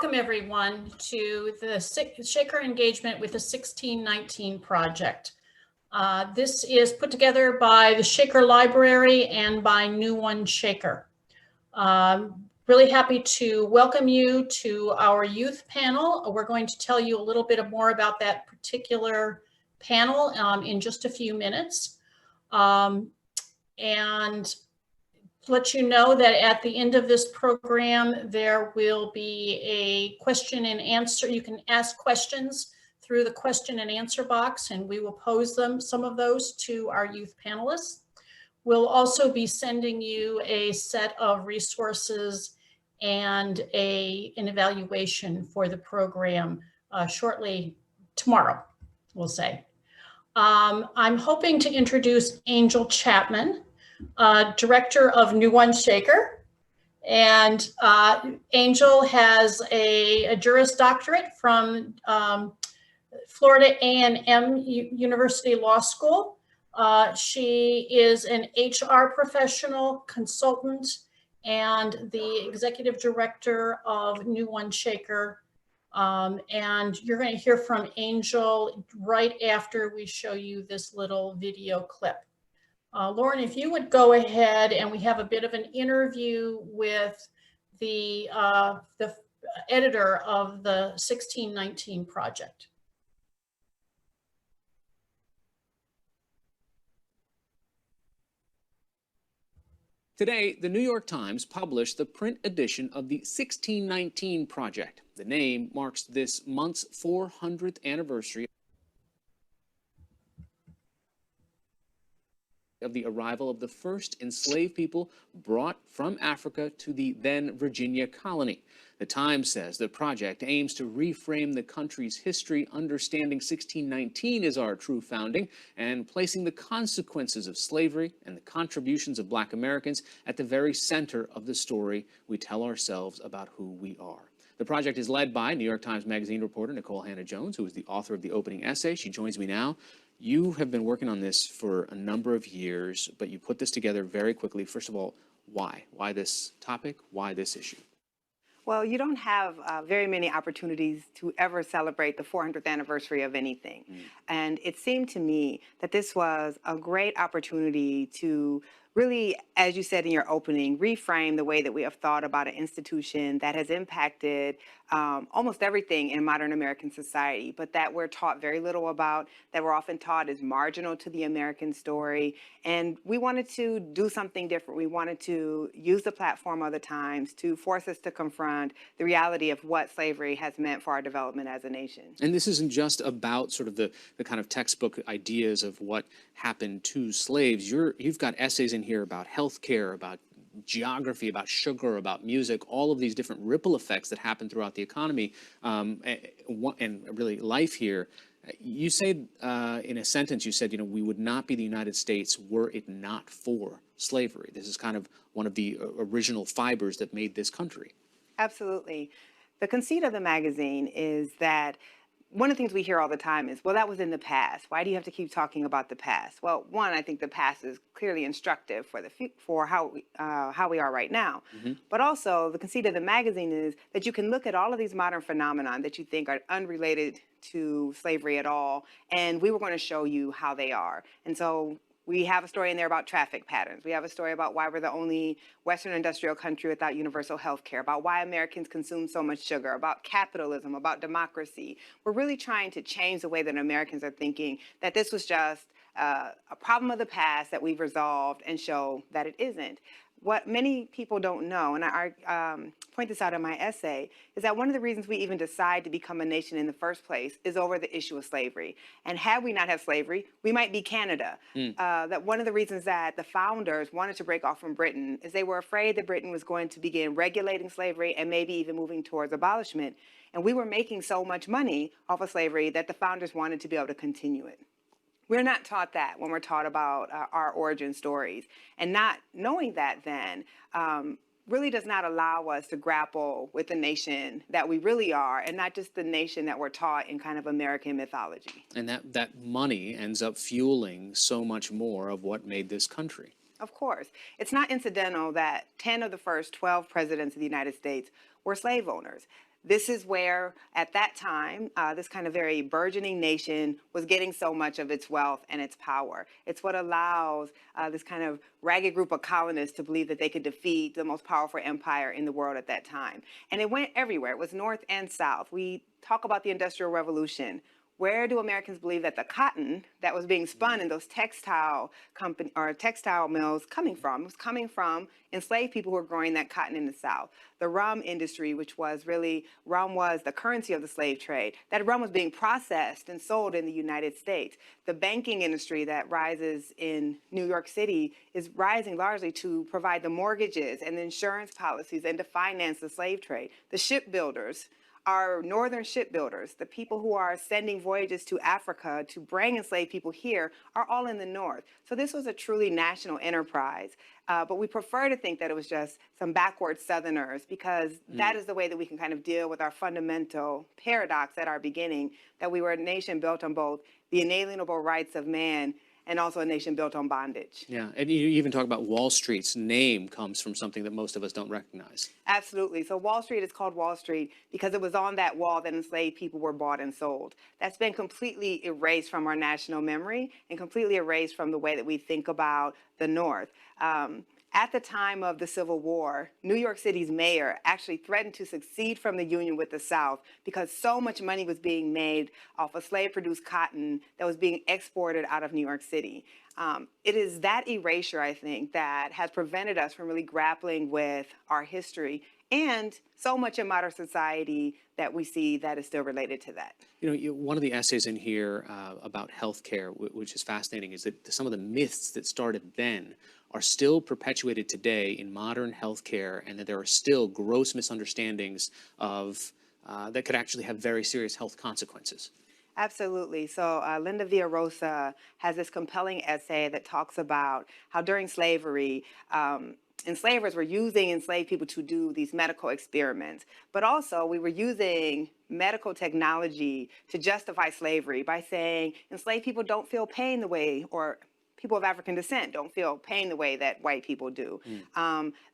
welcome everyone to the Shaker engagement with the 1619 project. This is put together by the Shaker Library and by New One Shaker. Really happy to welcome you to our youth panel. We're going to tell you a little bit more about that particular panel in just a few minutes. And let you know that at the end of this program, there will be a question and answer. You can ask questions through the question and answer box, and we will pose some of those to our youth panelists. We'll also be sending you a set of resources and an evaluation for the program shortly tomorrow, we'll say. I'm hoping to introduce Angel Chapman, Director of New One Shaker. And Angel has a Juris Doctorate from Florida A&M University Law School. She is an HR professional, consultant, and the Executive Director of New One Shaker. And you're going to hear from Angel right after we show you this little video clip. Lauren, if you would go ahead, and we have a bit of an interview with the editor of the 1619 project. Today, the New York Times published the print edition of the 1619 project. The name marks this month's 400th anniversary of the arrival of the first enslaved people brought from Africa to the then Virginia colony. The Times says the project aims to reframe the country's history, understanding 1619 as our true founding, and placing the consequences of slavery and the contributions of Black Americans at the very center of the story we tell ourselves about who we are. The project is led by New York Times Magazine reporter Nicole Hannah-Jones, who is the author of the opening essay. She joins me now. You have been working on this for a number of years, but you put this together very quickly. First of all, why? Why this topic? Why this issue? Well, you don't have very many opportunities to ever celebrate the 400th anniversary of anything. And it seemed to me that this was a great opportunity to really, as you said in your opening, reframe the way that we have thought about an institution that has impacted almost everything in modern American society, but that we're taught very little about, that we're often taught is marginal to the American story. And we wanted to do something different. We wanted to use the platform of the Times to force us to confront the reality of what slavery has meant for our development as a nation. And this isn't just about sort of the kind of textbook ideas of what happened to slaves. You've got essays in here about healthcare, about geography, about sugar, about music, all of these different ripple effects that happen throughout the economy and really life here. You said in a sentence, you said, you know, we would not be the United States were it not for slavery. This is kind of one of the original fibers that made this country. Absolutely. The conceit of the magazine is that one of the things we hear all the time is, well, that was in the past. Why do you have to keep talking about the past? Well, one, I think the past is clearly instructive for how we are right now. But also, the conceit of the magazine is that you can look at all of these modern phenomena that you think are unrelated to slavery at all, and we were going to show you how they are. And so we have a story in there about traffic patterns. We have a story about why we're the only Western industrial country without universal health care, about why Americans consume so much sugar, about capitalism, about democracy. We're really trying to change the way that Americans are thinking, that this was just a problem of the past that we've resolved, and show that it isn't. What many people don't know, and I point this out in my essay, is that one of the reasons we even decide to become a nation in the first place is over the issue of slavery. And had we not had slavery, we might be Canada. That one of the reasons that the founders wanted to break off from Britain is they were afraid that Britain was going to begin regulating slavery and maybe even moving towards abolishment. And we were making so much money off of slavery that the founders wanted to be able to continue it. We're not taught that when we're taught about our origin stories. And not knowing that then really does not allow us to grapple with the nation that we really are, and not just the nation that we're taught in kind of American mythology. And that money ends up fueling so much more of what made this country. Of course. It's not incidental that 10 of the first 12 presidents of the United States were slave owners. This is where, at that time, this kind of very burgeoning nation was getting so much of its wealth and its power. It's what allows this kind of ragged group of colonists to believe that they could defeat the most powerful empire in the world at that time. And it went everywhere. It was north and south. We talk about the Industrial Revolution. Where do Americans believe that the cotton that was being spun in those textile mills coming from? It was coming from enslaved people who were growing that cotton in the South. The rum industry, which was really, rum was the currency of the slave trade. That rum was being processed and sold in the United States. The banking industry that rises in New York City is rising largely to provide the mortgages and the insurance policies and to finance the slave trade. The shipbuilders, our northern shipbuilders, the people who are sending voyages to Africa to bring enslaved people here, are all in the north. So this was a truly national enterprise. But we prefer to think that it was just some backward Southerners, because that is the way that we can kind of deal with our fundamental paradox at our beginning, that we were a nation built on both the inalienable rights of man and also a nation built on bondage. Yeah, and you even talk about Wall Street's name comes from something that most of us don't recognize. Absolutely. So Wall Street is called Wall Street because it was on that wall that enslaved people were bought and sold. That's been completely erased from our national memory and completely erased from the way that we think about the North. At the time of the Civil War, New York City's mayor actually threatened to secede from the Union with the South because so much money was being made off of slave-produced cotton that was being exported out of New York City. It is that erasure, I think, that has prevented us from really grappling with our history and so much in modern society that we see that is still related to that. You know, one of the essays in here about healthcare, which is fascinating, is that some of the myths that started then are still perpetuated today in modern healthcare, and that there are still gross misunderstandings of that could actually have very serious health consequences. Absolutely. So Linda Villarosa has this compelling essay that talks about how during slavery, enslavers were using enslaved people to do these medical experiments, but also we were using medical technology to justify slavery by saying enslaved people don't feel pain the way, or people of African descent don't feel pain the way that white people do,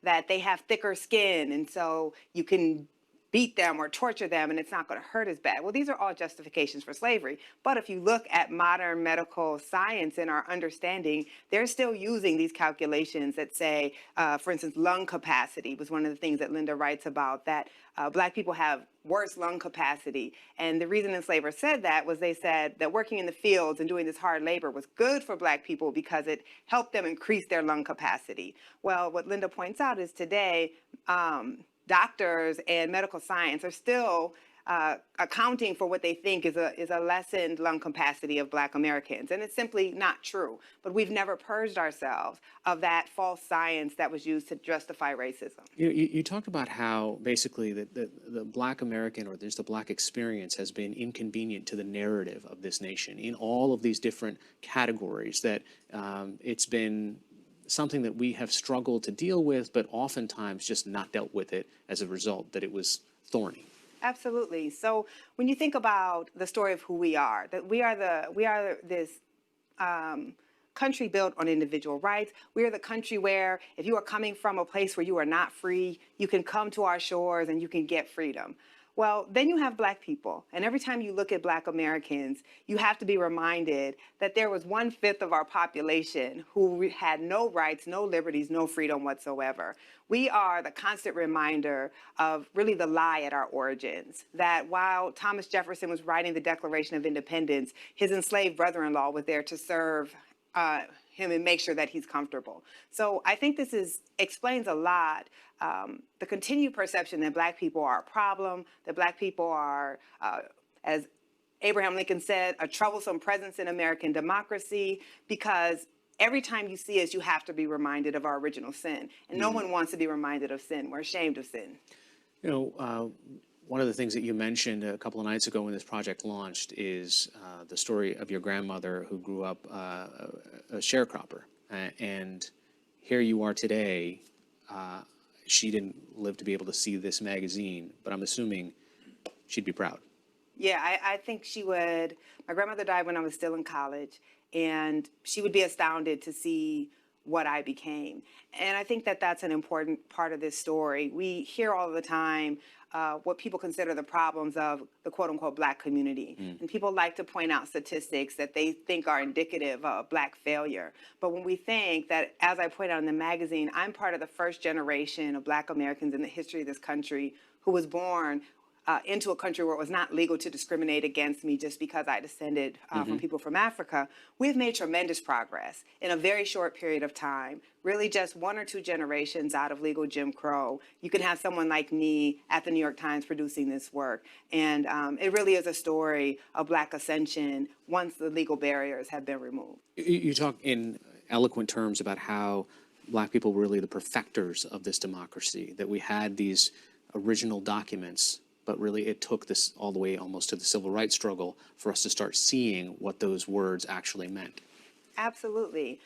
that they have thicker skin, and so you can beat them or torture them and it's not going to hurt as bad. Well, these are all justifications for slavery. But if you look at modern medical science and our understanding, they're still using these calculations that say, for instance, lung capacity was one of the things that Linda writes about, that Black people have worse lung capacity. And the reason enslavers said that was they said that working in the fields and doing this hard labor was good for Black people because it helped them increase their lung capacity. Well, what Linda points out is today, doctors and medical science are still accounting for what they think is a lessened lung capacity of Black Americans. And it's simply not true. But we've never purged ourselves of that false science that was used to justify racism. You talked about how basically the Black American, or there's the Black experience, has been inconvenient to the narrative of this nation in all of these different categories, that it's been something that we have struggled to deal with, but oftentimes just not dealt with it as a result, that it was thorny. Absolutely. So when you think about the story of who we are, that we are this country built on individual rights. We are the country where if you are coming from a place where you are not free, you can come to our shores and you can get freedom. Well, then you have Black people. And every time you look at Black Americans, you have to be reminded that there was 1/5 of our population who had no rights, no liberties, no freedom whatsoever. We are the constant reminder of really the lie at our origins, that while Thomas Jefferson was writing the Declaration of Independence, his enslaved brother-in-law was there to serve him and make sure that he's comfortable. So I think this explains a lot, the continued perception that Black people are a problem, that Black people are, as Abraham Lincoln said, a troublesome presence in American democracy, because every time you see us, you have to be reminded of our original sin. And no one wants to be reminded of sin. We're ashamed of sin. You know, one of the things that you mentioned a couple of nights ago when this project launched is the story of your grandmother who grew up a sharecropper. And here you are today. She didn't live to be able to see this magazine, but I'm assuming she'd be proud. Yeah, I think she would. My grandmother died when I was still in college, and she would be astounded to see what I became. And I think that that's an important part of this story. We hear all the time what people consider the problems of the quote unquote Black community. And people like to point out statistics that they think are indicative of Black failure. But when we think that, as I point out in the magazine, I'm part of the first generation of Black Americans in the history of this country who was born into a country where it was not legal to discriminate against me just because I descended from people from Africa, we've made tremendous progress in a very short period of time, really just 1 or 2 generations out of legal Jim Crow. You can have someone like me at the New York Times producing this work. And it really is a story of Black ascension once the legal barriers have been removed. You talk in eloquent terms about how Black people were really the perfecters of this democracy, that we had these original documents, but really it took this all the way almost to the civil rights struggle for us to start seeing what those words actually meant. Absolutely.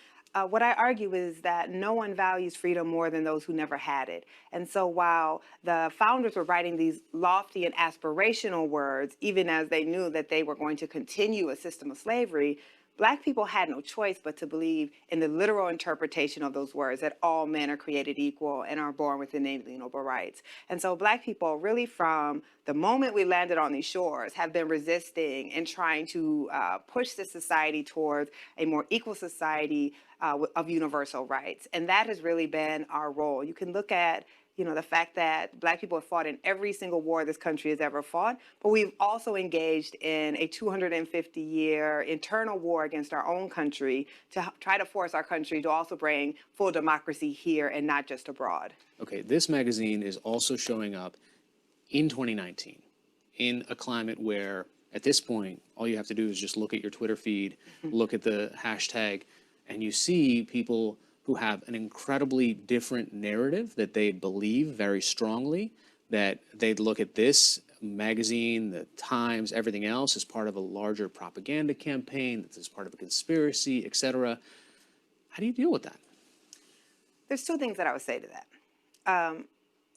What I argue is that no one values freedom more than those who never had it. And so while the founders were writing these lofty and aspirational words, even as they knew that they were going to continue a system of slavery, Black people had no choice but to believe in the literal interpretation of those words, that all men are created equal and are born with inalienable rights. And so Black people, really from the moment we landed on these shores, have been resisting and trying to push the society towards a more equal society of universal rights. And that has really been our role. You can look at the fact that Black people have fought in every single war this country has ever fought, but we've also engaged in a 250-year internal war against our own country to try to force our country to also bring full democracy here and not just abroad. Okay, this magazine is also showing up in 2019 in a climate where, at this point, all you have to do is just look at your Twitter feed, look at the hashtag, and you see people who have an incredibly different narrative that they believe very strongly, that they'd look at this magazine, the Times, everything else as part of a larger propaganda campaign, that this is part of a conspiracy, etc. How do you deal with that? There's 2 things that I would say to that.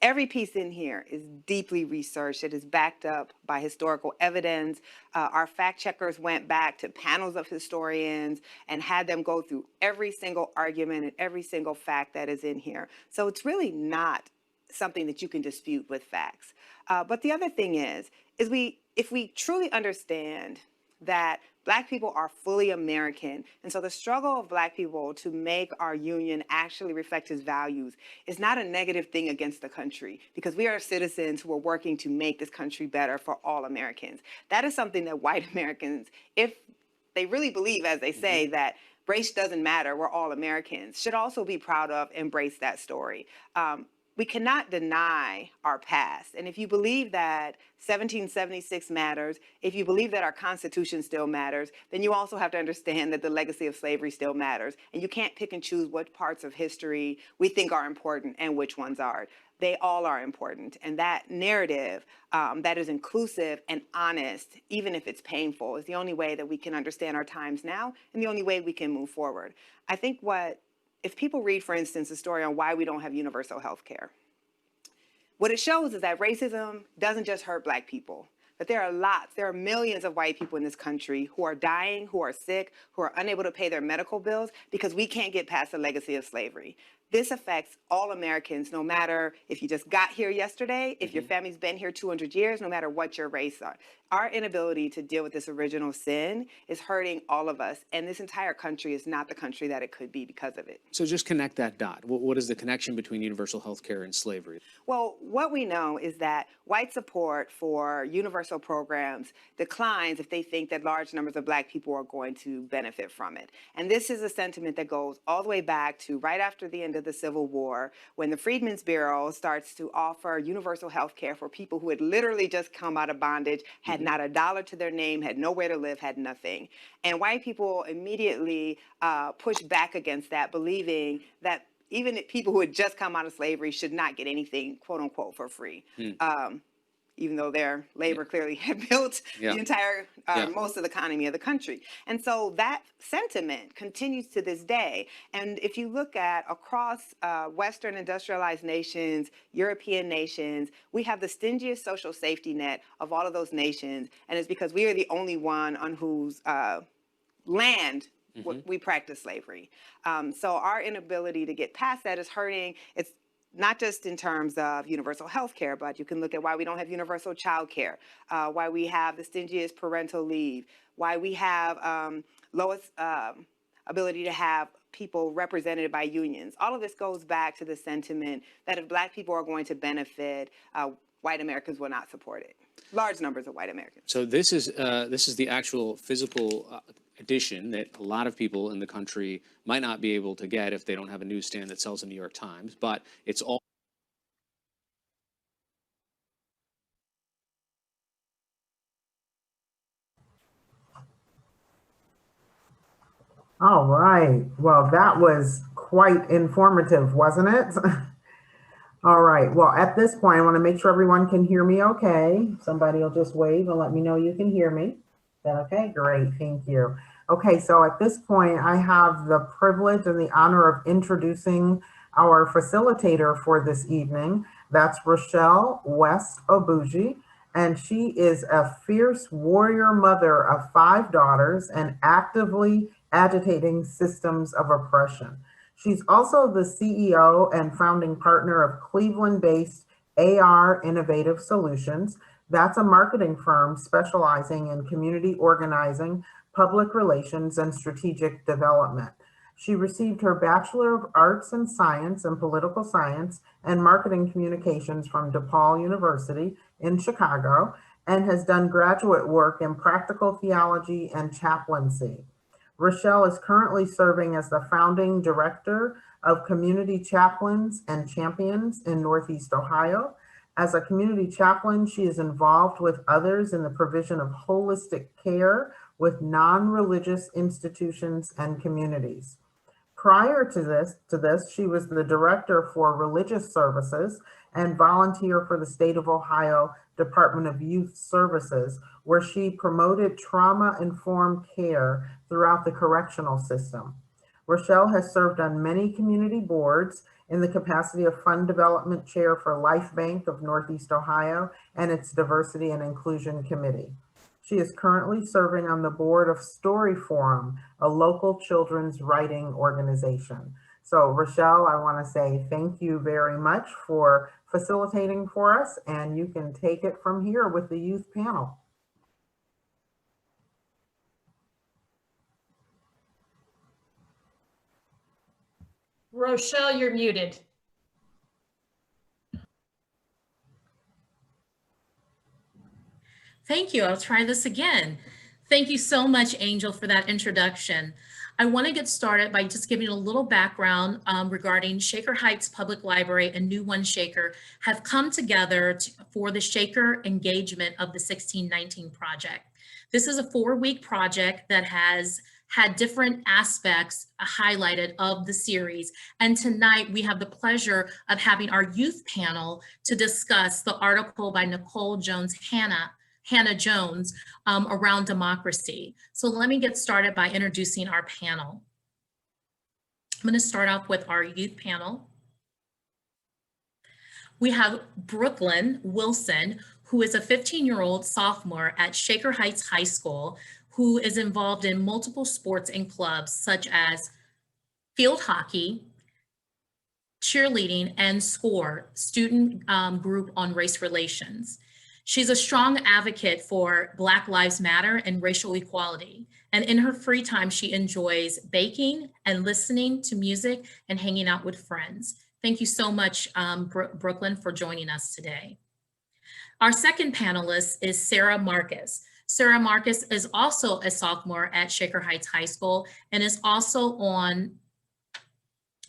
Every piece in here is deeply researched. It is backed up by historical evidence. Our fact checkers went back to panels of historians and had them go through every single argument and every single fact that is in here. So it's really not something that you can dispute with facts. But the other thing is if we truly understand that Black people are fully American, and so the struggle of Black people to make our union actually reflect his values is not a negative thing against the country, because we are citizens who are working to make this country better for all Americans. That is something that white Americans, if they really believe, as they say, that race doesn't matter, we're all Americans, should also be proud of, embrace that story. We cannot deny our past. And if you believe that 1776 matters, if you believe that our Constitution still matters, then you also have to understand that the legacy of slavery still matters. And you can't pick and choose what parts of history we think are important and which ones aren't. They all are important. And that narrative that is inclusive and honest, even if it's painful, is the only way that we can understand our times now and the only way we can move forward. I think if people read, for instance, a story on why we don't have universal health care, what it shows is that racism doesn't just hurt Black people, but there are millions of white people in this country who are dying, who are sick, who are unable to pay their medical bills because we can't get past the legacy of slavery. This affects all Americans, no matter if you just got here yesterday, if your family's been here 200 years, no matter what your race are. Our inability to deal with this original sin is hurting all of us, and this entire country is not the country that it could be because of it. So just connect that dot. What is the connection between universal health care and slavery? Well, what we know is that white support for universal programs declines if they think that large numbers of Black people are going to benefit from it. And this is a sentiment that goes all the way back to right after the end of the Civil War, when the Freedmen's Bureau starts to offer universal health care for people who had literally just come out of bondage, had not a dollar to their name, had nowhere to live, had nothing. And white people immediately pushed back against that, believing that even people who had just come out of slavery should not get anything, quote unquote, for free. Even though their labor clearly had built the entire, most of the economy of the country. And so that sentiment continues to this day. And if you look at across Western industrialized nations, European nations, we have the stingiest social safety net of all of those nations. And it's because we are the only one on whose land we practice slavery. So our inability to get past that is hurting. It's not just in terms of universal health care, but you can look at why we don't have universal child care, why we have the stingiest parental leave, why we have lowest ability to have people represented by unions. All of this goes back to the sentiment that if Black people are going to benefit, white Americans will not support it. Large numbers of white Americans. So this is the actual physical edition that a lot of people in the country might not be able to get if they don't have a newsstand that sells the New York Times, but it's all. All right. Well, that was quite informative, wasn't it? All right. Well, at this point, I want to make sure everyone can hear me okay. Somebody will just wave and let me know you can hear me. Is that okay? Great. Thank you. Okay. So at this point, I have the privilege and the honor of introducing our facilitator for this evening. That's Rochelle West Obuji. And she is a fierce warrior mother of 5 daughters and actively agitating systems of oppression. She's also the CEO and founding partner of Cleveland-based AR Innovative Solutions. That's a marketing firm specializing in community organizing, public relations, and strategic development. She received her Bachelor of Arts in Science and Political Science and Marketing Communications from DePaul University in Chicago, and has done graduate work in practical theology and chaplaincy. Rochelle is currently serving as the founding director of Community Chaplains and Champions in Northeast Ohio. As a community chaplain, she is involved with others in the provision of holistic care with non-religious institutions and communities. Prior to this, she was the director for religious services and volunteer for the state of Ohio Department of Youth Services, where she promoted trauma-informed care throughout the correctional system. Rochelle has served on many community boards in the capacity of Fund Development Chair for Life Bank of Northeast Ohio and its Diversity and Inclusion Committee. She is currently serving on the board of Story Forum, a local children's writing organization. So Rochelle, I want to say thank you very much for facilitating for us, and you can take it from here with the youth panel. Rochelle, you're muted. Thank you. I'll try this again. Thank you so much, Angel, for that introduction. I want to get started by just giving a little background regarding Shaker Heights Public Library and New One Shaker have come together for the Shaker engagement of the 1619 project. This is a 4-week project that has had different aspects highlighted of the series. And tonight we have the pleasure of having our youth panel to discuss the article by Nicole Hannah Jones around democracy. So let me get started by introducing our panel. I'm going to start off with our youth panel. We have Brooklyn Wilson, who is a 15-year-old sophomore at Shaker Heights High School, who is involved in multiple sports and clubs such as field hockey, cheerleading, and SCORE, student group on race relations. She's a strong advocate for Black Lives Matter and racial equality. And in her free time, she enjoys baking and listening to music and hanging out with friends. Thank you so much, Brooklyn, for joining us today. Our second panelist is Sarah Marcus. Sarah Marcus is also a sophomore at Shaker Heights High School and is also on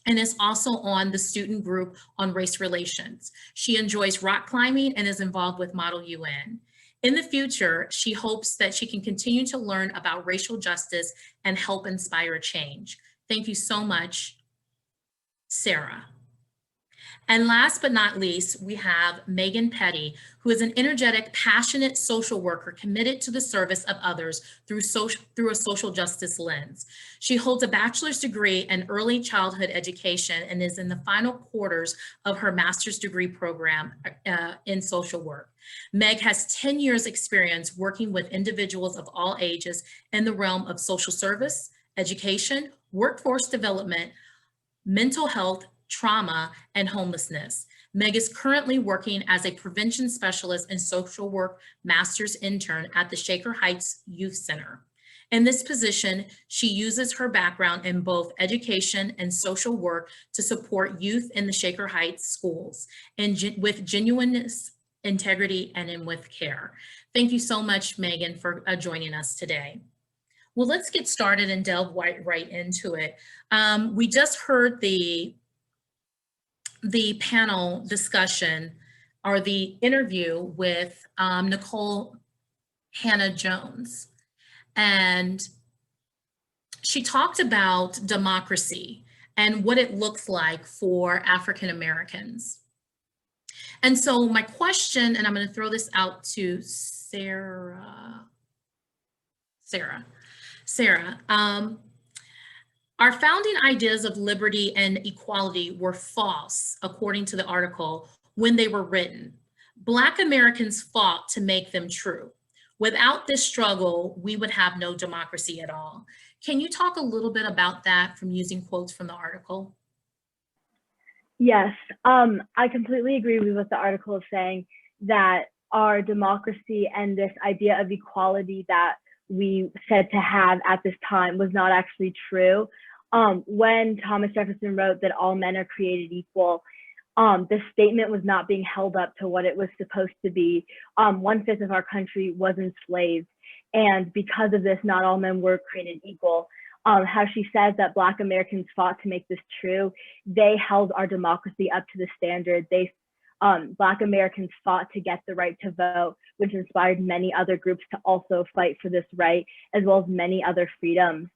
the student group on race relations. She enjoys rock climbing and is involved with Model UN. In the future, she hopes that she can continue to learn about racial justice and help inspire change. Thank you so much, Sarah. And last but not least, we have Megan Petty, who is an energetic, passionate social worker committed to the service of others through a social justice lens. She holds a bachelor's degree in early childhood education and is in the final quarters of her master's degree program in social work. Meg has 10 years experience working with individuals of all ages in the realm of social service, education, workforce development, mental health, trauma, and homelessness. Meg is currently working as a prevention specialist and social work master's intern at the Shaker Heights Youth Center. In this position, she uses her background in both education and social work to support youth in the Shaker Heights schools and with genuineness, integrity, and with care. Thank you so much, Megan, for joining us today. Well, let's get started and delve right into it. We just heard the panel discussion or the interview with Nicole Hannah-Jones. And she talked about democracy and what it looks like for African Americans. And so my question, and I'm going to throw this out to Sarah, our founding ideas of liberty and equality were false, according to the article, when they were written. Black Americans fought to make them true. Without this struggle, we would have no democracy at all. Can you talk a little bit about that from using quotes from the article? Yes, I completely agree with what the article is saying, that our democracy and this idea of equality that we said to have at this time was not actually true. When Thomas Jefferson wrote that all men are created equal, the statement was not being held up to what it was supposed to be. 1/5 of our country was enslaved. And because of this, not all men were created equal. How she says that Black Americans fought to make this true, they held our democracy up to the standard. Black Americans fought to get the right to vote, which inspired many other groups to also fight for this right, as well as many other freedoms.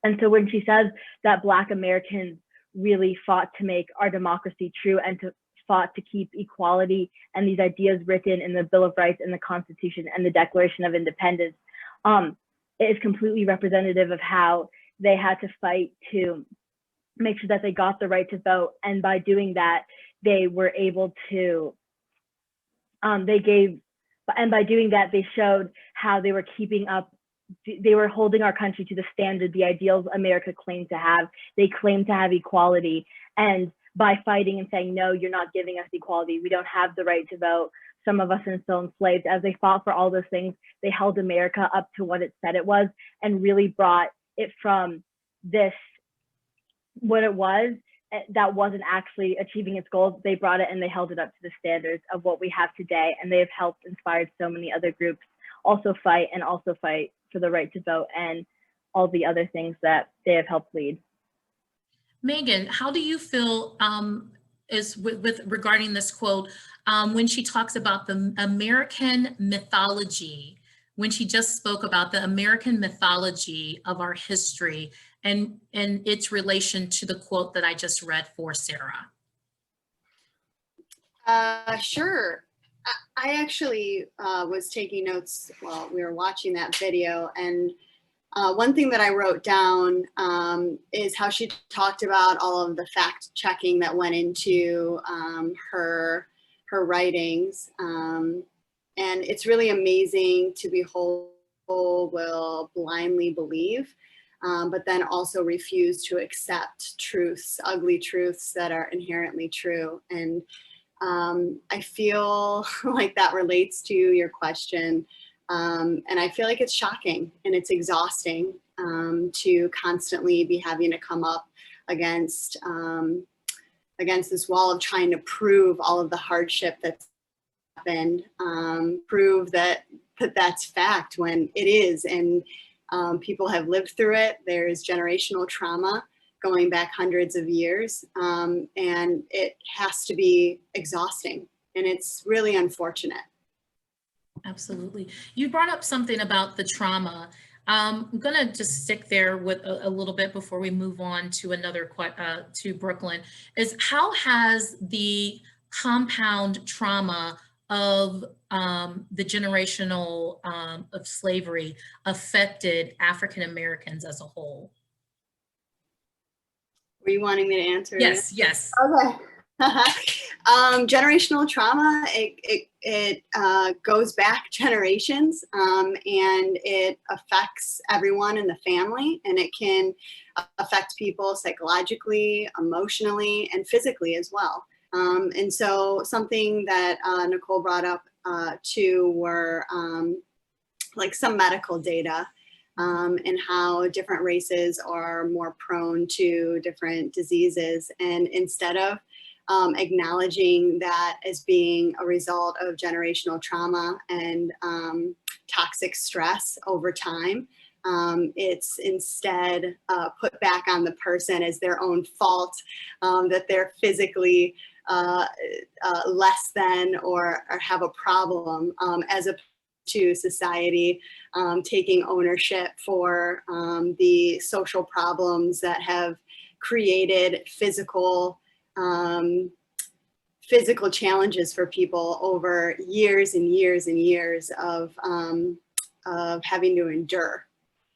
And so when she says that Black Americans really fought to make our democracy true and fought to keep equality and these ideas written in the Bill of Rights and the Constitution and the Declaration of Independence, it is completely representative of how they had to fight to make sure that they got the right to vote. And by doing that, they were able to, by doing that, they showed how they were keeping up, they were holding our country to the standard, the ideals America claimed to have. They claimed to have equality. And by fighting and saying, no, you're not giving us equality, we don't have the right to vote, some of us are still enslaved. As they fought for all those things, they held America up to what it said it was and really brought it from this, what it was, that wasn't actually achieving its goals. They brought it and they held it up to the standards of what we have today. And they have helped inspired so many other groups also fight for the right to vote and all the other things that they have helped lead. Megan, how do you feel with regarding this quote, when she talks about the American mythology, when she just spoke about the American mythology of our history and its relation to the quote that I just read for Sarah? Sure. I actually was taking notes while we were watching that video, and one thing that I wrote down is how she talked about all of the fact checking that went into her writings. And it's really amazing to behold will blindly believe, but then also refuse to accept truths, ugly truths that are inherently true. And I feel like that relates to your question. And I feel like it's shocking and it's exhausting to constantly be having to come up against this wall of trying to prove all of the hardship that's happened, prove that that's fact when it is, and people have lived through it. There's generational trauma going back hundreds of years, and it has to be exhausting, and it's really unfortunate. Absolutely. You brought up something about the trauma. I'm gonna just stick there with a little bit before we move on to another, to Brooklyn, is how has the compound trauma of the generational of slavery affected African Americans as a whole? Were you wanting me to answer? Yes, yes. Okay. Generational trauma, it goes back generations, and it affects everyone in the family, and it can affect people psychologically, emotionally, and physically as well. And so something that Nicole brought up too were like some medical data, and how different races are more prone to different diseases. And instead of acknowledging that as being a result of generational trauma and toxic stress over time, it's instead put back on the person as their own fault, that they're physically less than or have a problem, as opposed to society taking ownership for the social problems that have created physical challenges for people over years and years and years of having to endure.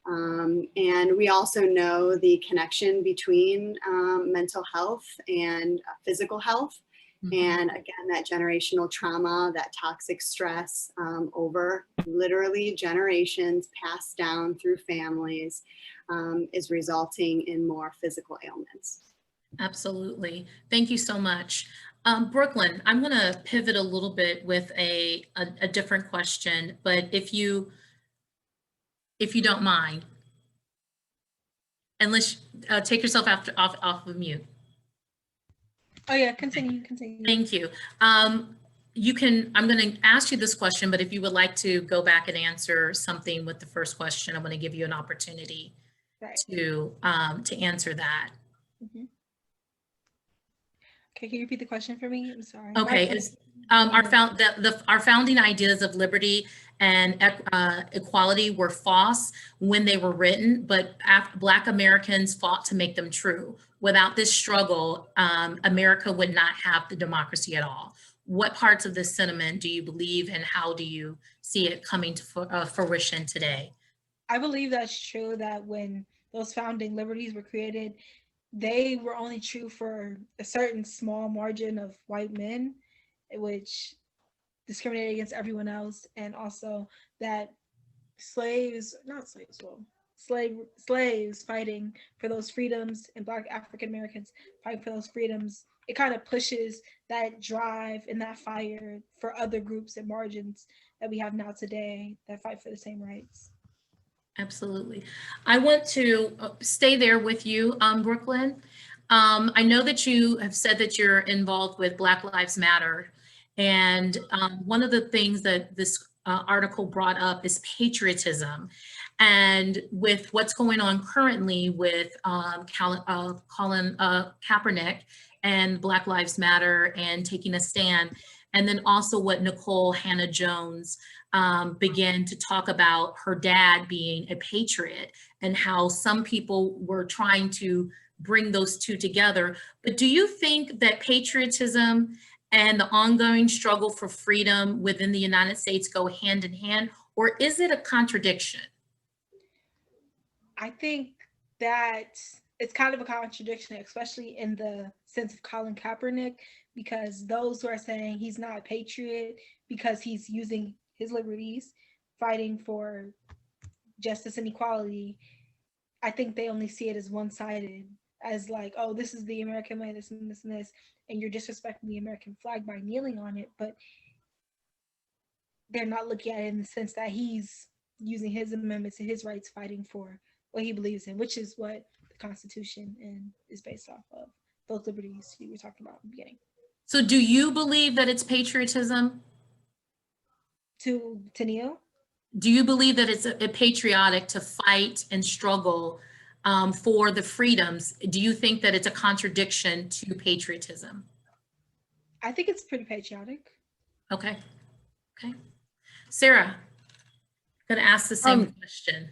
And we also know the connection between mental health and physical health. And again, that generational trauma, that toxic stress over literally generations passed down through families, is resulting in more physical ailments. Absolutely. Thank you so much. Brooklyn, I'm going to pivot a little bit with a different question, but if you don't mind, unless take yourself off of mute. Oh yeah, continue. Thank you. You can, I'm going to ask you this question, but if you would like to go back and answer something with the first question, I'm going to give you an opportunity to answer that. Okay, can you repeat the question for me? I'm sorry. Okay, our founding ideas of liberty and equality were false when they were written, but Black Americans fought to make them true. Without this struggle, America would not have the democracy at all. What parts of this sentiment do you believe, and how do you see it coming to fruition today? I believe that's true, that when those founding liberties were created, they were only true for a certain small margin of white men, which discriminated against everyone else, and also that slaves fighting for those freedoms, and Black African Americans fighting for those freedoms, it kind of pushes that drive and that fire for other groups and margins that we have now today that fight for the same rights. Absolutely. I want to stay there with you, Brooklyn. I know that you have said that you're involved with Black Lives Matter. And one of the things that this article brought up is patriotism. And with what's going on currently with Colin Kaepernick and Black Lives Matter and taking a stand, and then also what Nicole Hannah-Jones began to talk about her dad being a patriot, and how some people were trying to bring those two together. But do you think that patriotism and the ongoing struggle for freedom within the United States go hand in hand, or is it a contradiction? I think that it's kind of a contradiction, especially in the sense of Colin Kaepernick, because those who are saying he's not a patriot because he's using his liberties, fighting for justice and equality, I think they only see it as one-sided, as like, oh, this is the American way, this and this and this, and you're disrespecting the American flag by kneeling on it, but they're not looking at it in the sense that he's using his amendments and his rights, fighting for what he believes in, which is what the Constitution is based off of, those liberties you were talking about in the beginning. So do you believe that it's patriotism? To kneel? Do you believe that it's a patriotic to fight and struggle for the freedoms? Do you think that it's a contradiction to patriotism? I think it's pretty patriotic. Okay. Okay. Sarah, I'm going to ask the same question.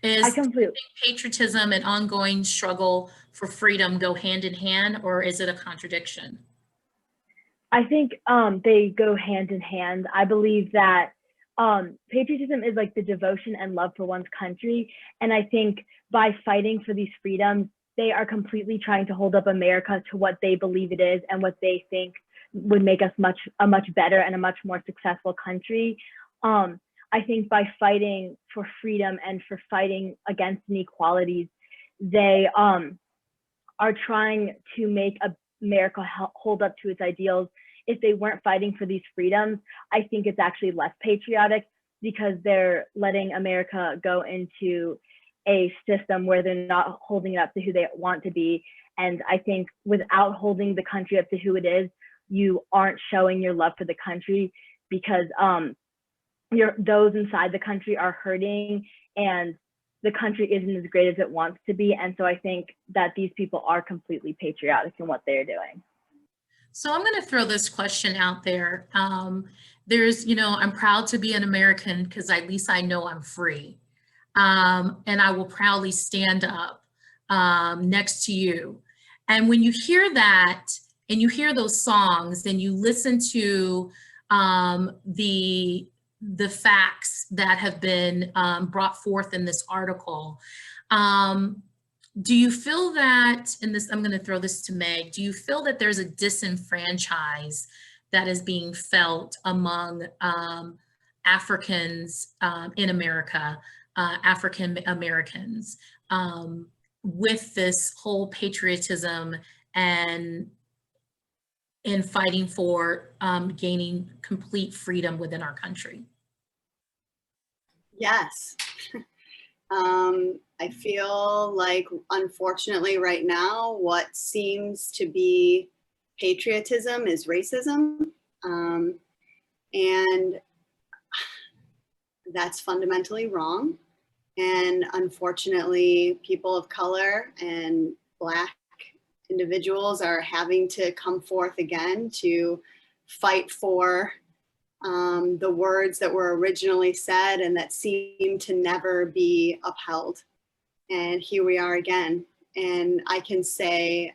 I completely. Patriotism and ongoing struggle for freedom go hand in hand, or is it a contradiction? I think they go hand in hand. I believe that patriotism is like the devotion and love for one's country. And I think by fighting for these freedoms, they are completely trying to hold up America to what they believe it is and what they think would make us a much better and a much more successful country. I think by fighting for freedom and for fighting against inequalities, they are trying to make America hold up to its ideals. If they weren't fighting for these freedoms, I think it's actually less patriotic, because they're letting America go into a system where they're not holding it up to who they want to be. And I think without holding the country up to who it is, you aren't showing your love for the country, because those inside the country are hurting and the country isn't as great as it wants to be. And so I think that these people are completely patriotic in what they're doing. So I'm going to throw this question out there. There's, I'm proud to be an American because at least I know I'm free. And I will proudly stand up next to you. And when you hear that and you hear those songs and you listen to the facts that have been brought forth in this article, do you feel that, and this, I'm going to throw this to Meg, do you feel that there's a disenfranchise that is being felt among Africans in America, African Americans, with this whole patriotism and in fighting for gaining complete freedom within our country? Yes. I feel like, unfortunately, right now, what seems to be patriotism is racism. And that's fundamentally wrong. And unfortunately, people of color and Black individuals are having to come forth again to fight for the words that were originally said and that seem to never be upheld. And here we are again. And I can say,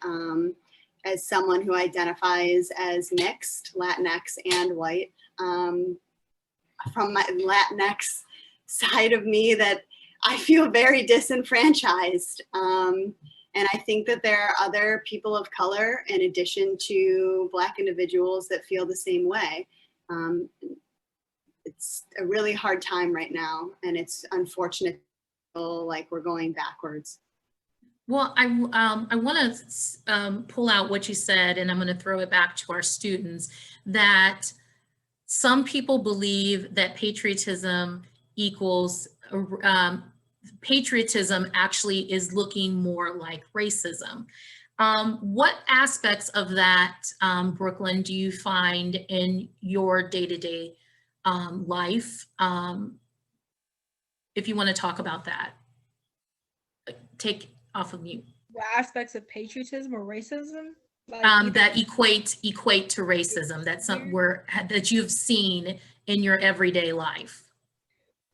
as someone who identifies as mixed, Latinx and white, from my Latinx side of me, that I feel very disenfranchised. And I think that there are other people of color, in addition to Black individuals, that feel the same way. It's a really hard time right now, and it's unfortunate to feel like we're going backwards. Well, I want to pull out what you said, and I'm going to throw it back to our students, that some people believe that patriotism equals, patriotism actually is looking more like racism. What aspects of that, Brooklyn, do you find in your day-to-day life? If you want to talk about that, take off of mute. What aspects of patriotism or racism? Like that equate to racism, that's something that you've seen in your everyday life.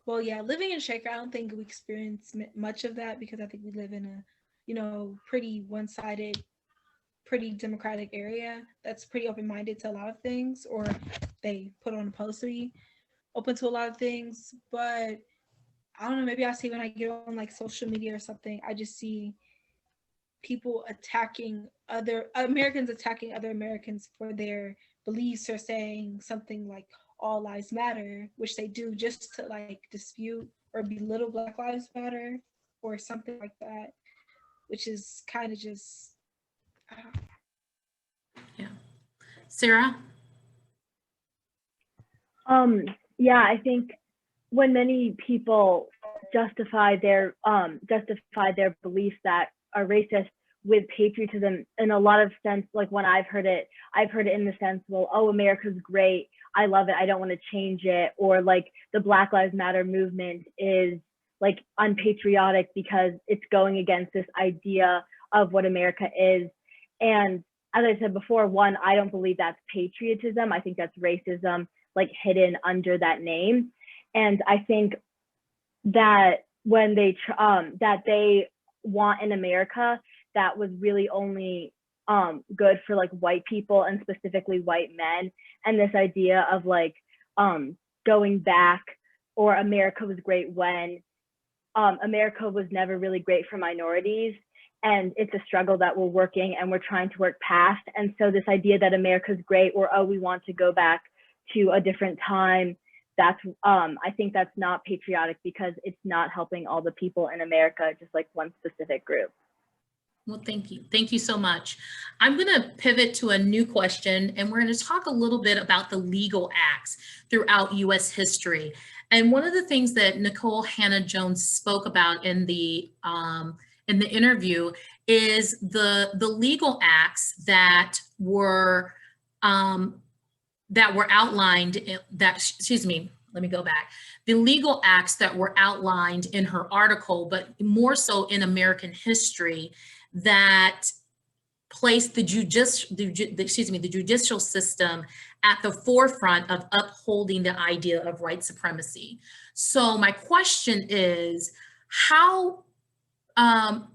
Well, yeah, living in Shaker, I don't think we experience much of that, because I think we live in a, pretty one-sided, pretty democratic area that's pretty open-minded to a lot of things, or they put on a post to be open to a lot of things. But I don't know, maybe I see when I get on like social media or something, I just see people attacking other Americans, attacking other Americans for their beliefs, or saying something like all lives matter, which they do just to like dispute or belittle Black Lives Matter or something like that, which is kind of just, I don't know. Yeah. Sarah? Yeah, I think when many people justify their beliefs that are racist with patriotism, in a lot of sense, like when I've heard it in the sense, well, oh, America's great, I love it, I don't want to change it, or like the Black Lives Matter movement is like unpatriotic because it's going against this idea of what America is. And as I said before, one, I don't believe that's patriotism. I think that's racism, like hidden under that name. And I think that when they want an America that was really only good for like white people, and specifically white men, and this idea of like going back, or America was great when America was never really great for minorities. and it's a struggle that we're working and we're trying to work past. And so this idea that America's great, or, oh, we want to go back to a different time, that's I think that's not patriotic, because it's not helping all the people in America, just like one specific group. Well, thank you. Thank you so much. I'm going to pivot to a new question, and we're going to talk a little bit about the legal acts throughout U.S. history. And one of the things that Nicole Hannah-Jones spoke about in the interview is the legal acts that were outlined, let me go back. The legal acts that were outlined in her article, but more so in American history, that placed the judicial system at the forefront of upholding the idea of white supremacy. So my question is, how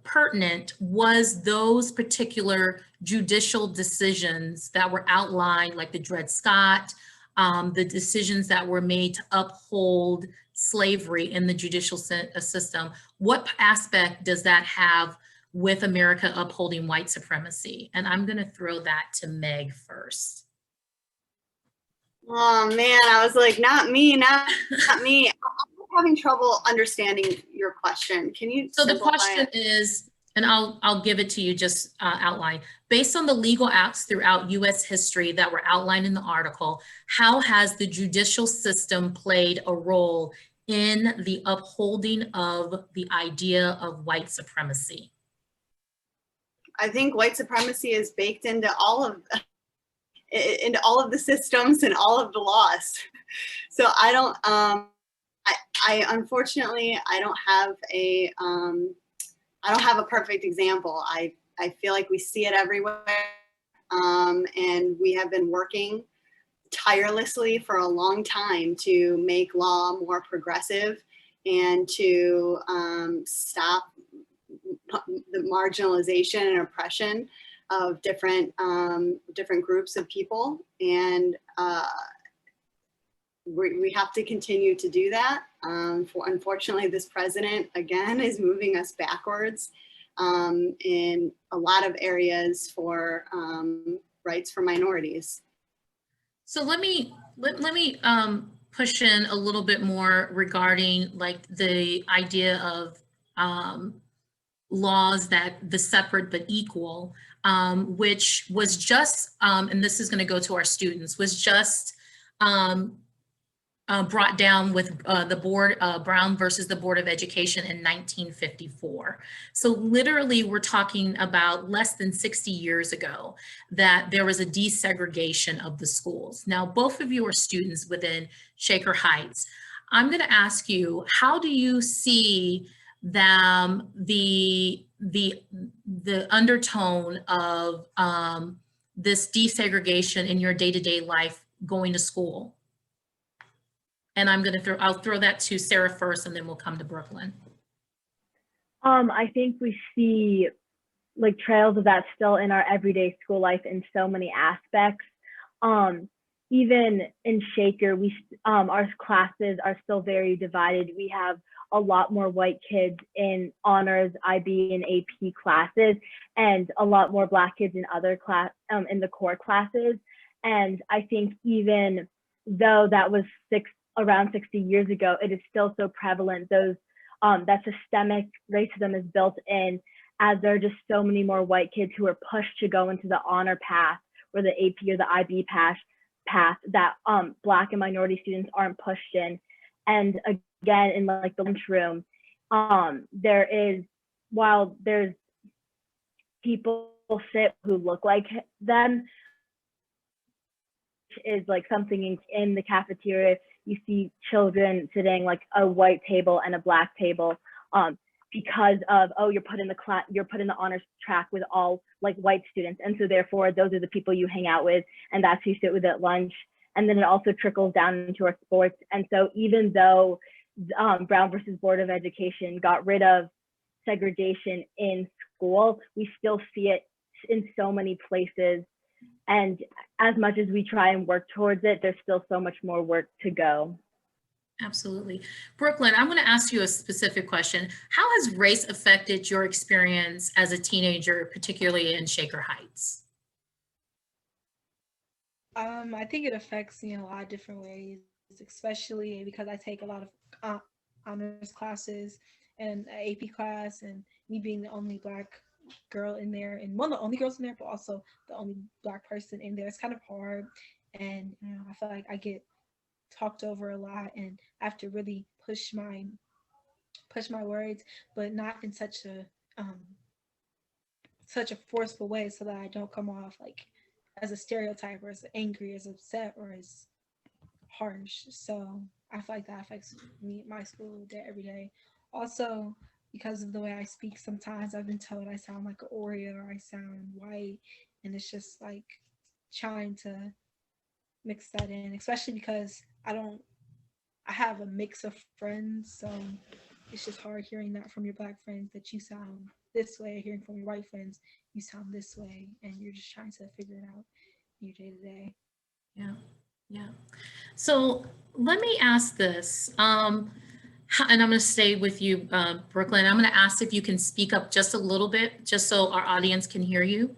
pertinent was those particular judicial decisions that were outlined, like the Dred Scott, the decisions that were made to uphold slavery in the judicial system? What aspect does that have with America upholding white supremacy? And I'm going to throw that to Meg first. Oh man, I was like, not me. I'm having trouble understanding your question. Can you? So the question is, and I'll give it to you, just outline. Based on the legal acts throughout U.S. history that were outlined in the article, how has the judicial system played a role in the upholding of the idea of white supremacy? I think white supremacy is baked into all of the systems and all of the laws. So I don't. I unfortunately I don't have a perfect example. I feel like we see it everywhere, and we have been working tirelessly for a long time to make law more progressive and to stop the marginalization and oppression of different groups of people, and we have to continue to do that. Unfortunately, this president again is moving us backwards in a lot of areas for rights for minorities. So let me push in a little bit more regarding like the idea of laws that the separate but equal, which was just, and this is going to go to our students, was just brought down with the board, Brown versus the Board of Education in 1954. So literally we're talking about less than 60 years ago that there was a desegregation of the schools. Now, both of you are students within Shaker Heights. I'm going to ask you, how do you see the undertone of this desegregation in your day-to-day life going to school? And I'll throw that to Sarah first, and then we'll come to Brooklyn. I think we see like trails of that still in our everyday school life in so many aspects. Even in Shaker, our classes are still very divided. We have a lot more white kids in honors, IB, and AP classes, and a lot more Black kids in other in the core classes. And I think even though that was around 60 years ago, it is still so prevalent. That systemic racism is built in, as there are just so many more white kids who are pushed to go into the honor path or the AP or the IB path that Black and minority students aren't pushed in. And again, in like the lunchroom, while there's people sit who look like them, is like something in the cafeteria. You see children sitting like a white table and a Black table because of, oh, you're put in the honors track with all like white students. And so therefore those are the people you hang out with, and that's who you sit with at lunch. And then it also trickles down into our sports. And so even though Brown versus Board of Education got rid of segregation in school, we still see it in so many places. And as much as we try and work towards it, there's still so much more work to go. Absolutely. Brooklyn, I'm going to ask you a specific question. How has race affected your experience as a teenager, particularly in Shaker Heights? I think it affects me in a lot of different ways, especially because I take a lot of honors classes and an AP class, and me being the only Black girl in there, and one of the only girls in there, but also the only Black person in there. It's kind of hard, and I feel like I get talked over a lot, and I have to really push my words, but not in such a forceful way, so that I don't come off like as a stereotype or as angry, as upset, or as harsh. So I feel like that affects me, my school day, every day. Also, because of the way I speak, sometimes I've been told I sound like an Oreo or I sound white, and it's just like trying to mix that in, especially because I have a mix of friends, so it's just hard hearing that from your Black friends that you sound this way, hearing from your white friends you sound this way, and you're just trying to figure it out in your day to day. Yeah, yeah. So let me ask this, and I'm going to stay with you, Brooklyn. I'm going to ask if you can speak up just a little bit, just so our audience can hear you.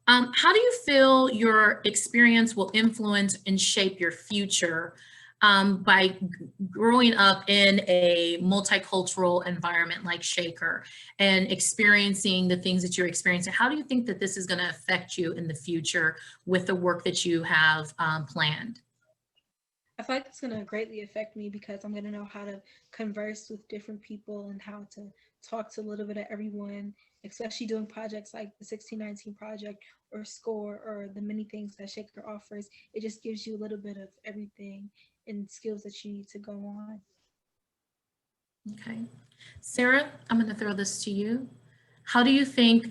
How do you feel your experience will influence and shape your future by growing up in a multicultural environment like Shaker and experiencing the things that you're experiencing? How do you think that this is going to affect you in the future with the work that you have planned? I feel like it's going to greatly affect me because I'm going to know how to converse with different people and how to talk to a little bit of everyone, especially doing projects like the 1619 project or SCORE or the many things that Shaker offers. It just gives you a little bit of everything and skills that you need to go on. Okay. Sarah, I'm going to throw this to you. How do you think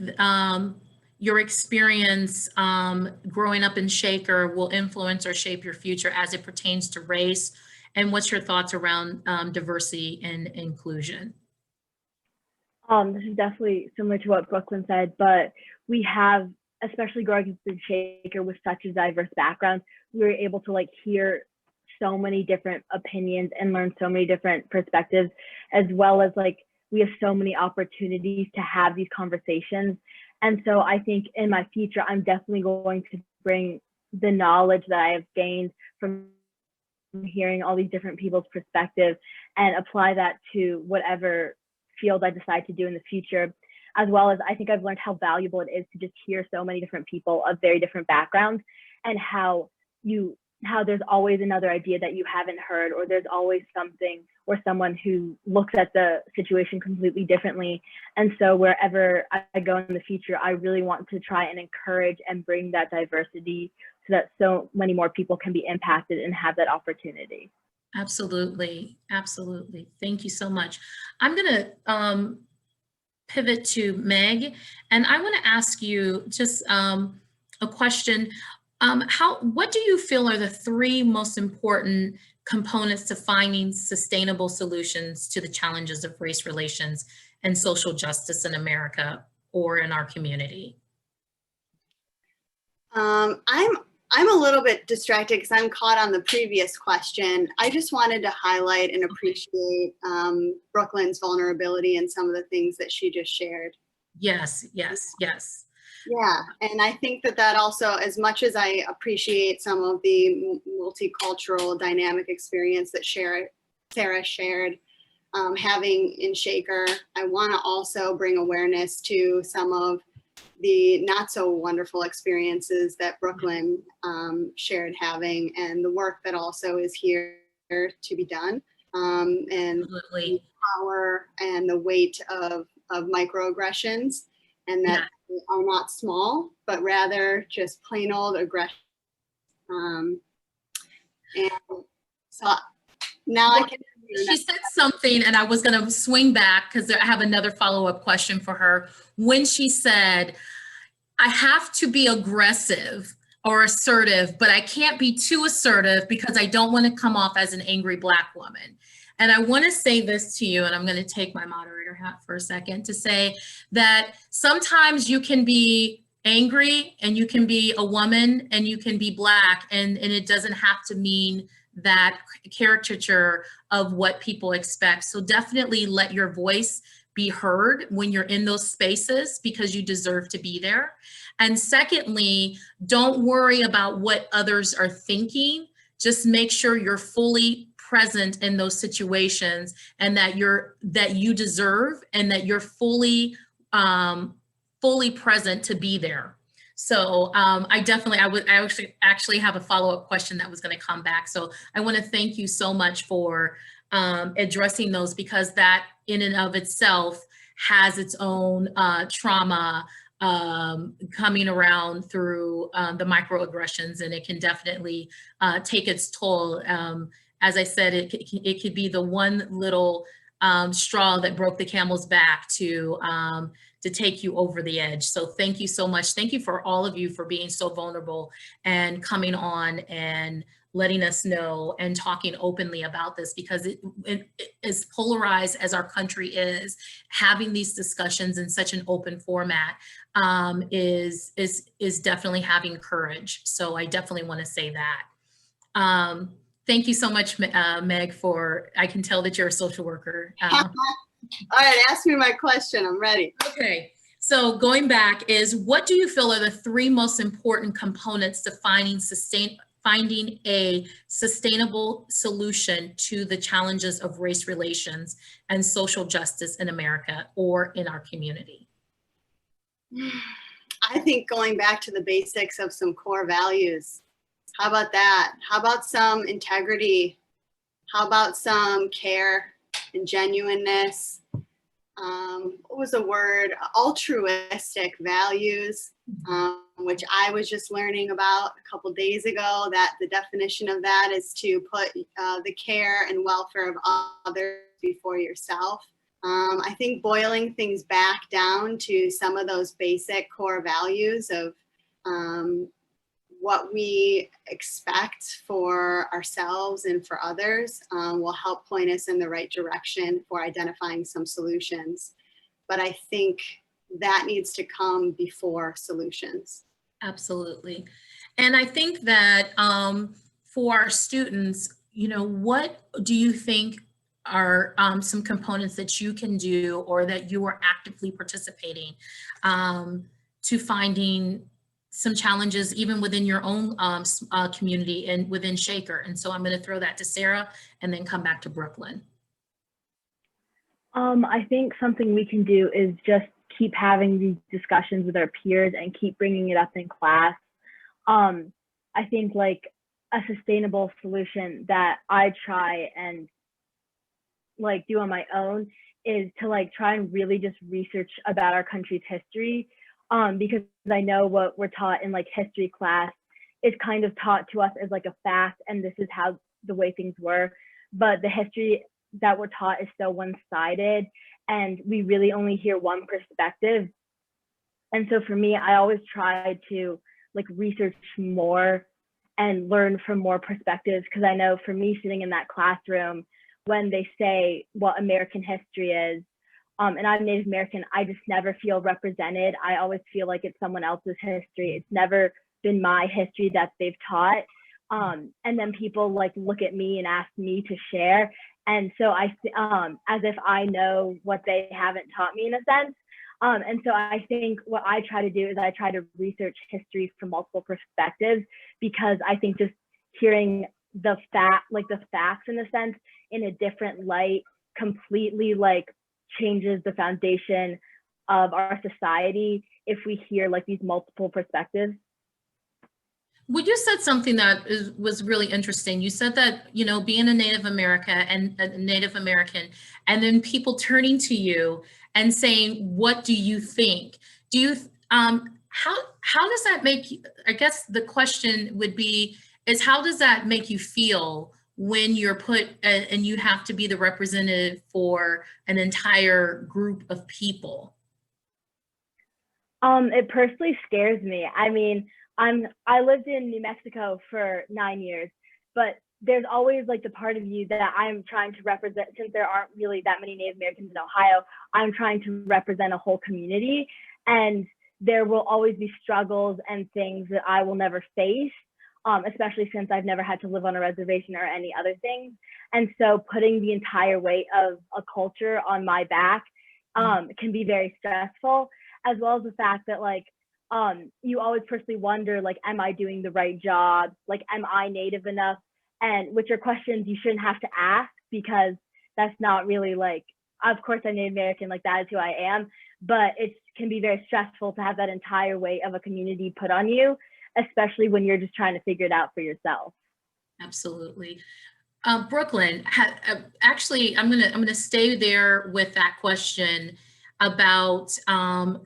your experience growing up in Shaker will influence or shape your future as it pertains to race? And what's your thoughts around diversity and inclusion? This is definitely similar to what Brooklyn said, but we have, especially growing up in Shaker with such a diverse background, we were able to like hear so many different opinions and learn so many different perspectives, as well as like we have so many opportunities to have these conversations. And so I think in my future, I'm definitely going to bring the knowledge that I have gained from hearing all these different people's perspectives and apply that to whatever field I decide to do in the future. As well as I think I've learned how valuable it is to just hear so many different people of very different backgrounds, and how there's always another idea that you haven't heard, or there's always something or someone who looks at the situation completely differently. And so wherever I go in the future, I really want to try and encourage and bring that diversity so that so many more people can be impacted and have that opportunity. Absolutely. Absolutely. Thank you so much. I'm going to pivot to Meg, and I want to ask you just a question. What do you feel are the three most important components to finding sustainable solutions to the challenges of race relations and social justice in America or in our community? I'm a little bit distracted because I'm caught on the previous question. I just wanted to highlight and appreciate Brooklyn's vulnerability and some of the things that she just shared. Yes, yes, yes. Yeah, and I think that also, as much as I appreciate some of the multicultural dynamic experience that Sarah shared, having in Shaker, I want to also bring awareness to some of the not so wonderful experiences that Brooklyn shared having, and the work that also is here to be done, and Absolutely. the power and the weight of microaggressions, and that they are not small, but rather just plain old aggression. And so now I can. She said something, and I was going to swing back because I have another follow-up question for her. When she said, I have to be aggressive or assertive, but I can't be too assertive because I don't want to come off as an angry Black woman. And I want to say this to you, and I'm going to take my moderator hat for a second to say that sometimes you can be angry and you can be a woman and you can be Black, and it doesn't have to mean that caricature of what people expect. So definitely let your voice be heard when you're in those spaces, because you deserve to be there. And secondly, don't worry about what others are thinking. Just make sure you're fully present in those situations, and that you deserve, and that you're fully present to be there. So I actually have a follow-up question that was going to come back. So I want to thank you so much for addressing those, because that in and of itself has its own trauma coming around through the microaggressions, and it can definitely take its toll. As I said, it could be the one little straw that broke the camel's back to take you over the edge. So thank you so much. Thank you for all of you for being so vulnerable and coming on and letting us know and talking openly about this, because it as polarized as our country is, having these discussions in such an open format is definitely having courage. So I definitely want to say that. Thank you so much, Meg, I can tell that you're a social worker. All right, ask me my question. I'm ready. Okay, so going back is, what do you feel are the 3 most important components to finding a sustainable solution to the challenges of race relations and social justice in America or in our community? I think going back to the basics of some core values. How about that? How about some integrity? How about some care and genuineness? What was the word? Altruistic values, which I was just learning about a couple days ago, that the definition of that is to put the care and welfare of others before yourself. I think boiling things back down to some of those basic core values of what we expect for ourselves and for others will help point us in the right direction for identifying some solutions. But I think that needs to come before solutions. Absolutely. And I think that for our students, what do you think are some components that you can do, or that you are actively participating to finding some challenges even within your own community and within Shaker? And so I'm going to throw that to Sarah and then come back to Brooklyn. I think something we can do is just keep having these discussions with our peers and keep bringing it up in class. I think like a sustainable solution that I try and like do on my own is to like try and really just research about our country's history, because I know what we're taught in like history class is kind of taught to us as like a fact, and this is how the way things were, but the history that we're taught is so one-sided, and we really only hear one perspective. And so for me, I always try to like research more and learn from more perspectives, because I know for me sitting in that classroom, when they say what American history is, and I'm Native American, I just never feel represented. I always feel like it's someone else's history. It's never been my history that they've taught. And then people like look at me and ask me to share. And so I, as if I know what they haven't taught me in a sense. And so I think what I try to do is I try to research history from multiple perspectives, because I think just hearing the facts in a sense in a different light completely like changes the foundation of our society if we hear like these multiple perspectives. Well, you said something that was really interesting. You said that, being a Native American and then people turning to you and saying, what do you think? Do you, how does that make you, I guess the question would be, is how does that make you feel when you're put and you have to be the representative for an entire group of people? It personally scares me. I mean, I lived in New Mexico for 9 years, but there's always like the part of you that I'm trying to represent. Since there aren't really that many Native Americans in Ohio, I'm trying to represent a whole community, and there will always be struggles and things that I will never face. especially since I've never had to live on a reservation or any other things. And so putting the entire weight of a culture on my back can be very stressful, as well as the fact that like, you always personally wonder, like, am I doing the right job? Like, am I Native enough? And which are questions you shouldn't have to ask, because that's not really like, of course I'm Native American, like that is who I am, but it can be very stressful to have that entire weight of a community put on you, especially when you're just trying to figure it out for yourself. Absolutely. Brooklyn, actually, I'm gonna stay there with that question about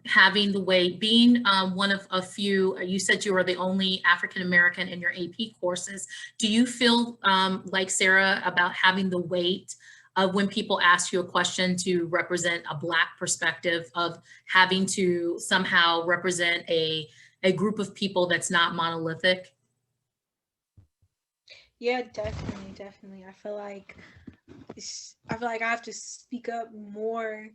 having the weight, being one of a few. You said you were the only African American in your AP courses. Do you feel like Sarah about having the weight of when people ask you a question to represent a Black perspective, of having to somehow represent a group of people that's not monolithic? Yeah, definitely. I feel like I have to speak up more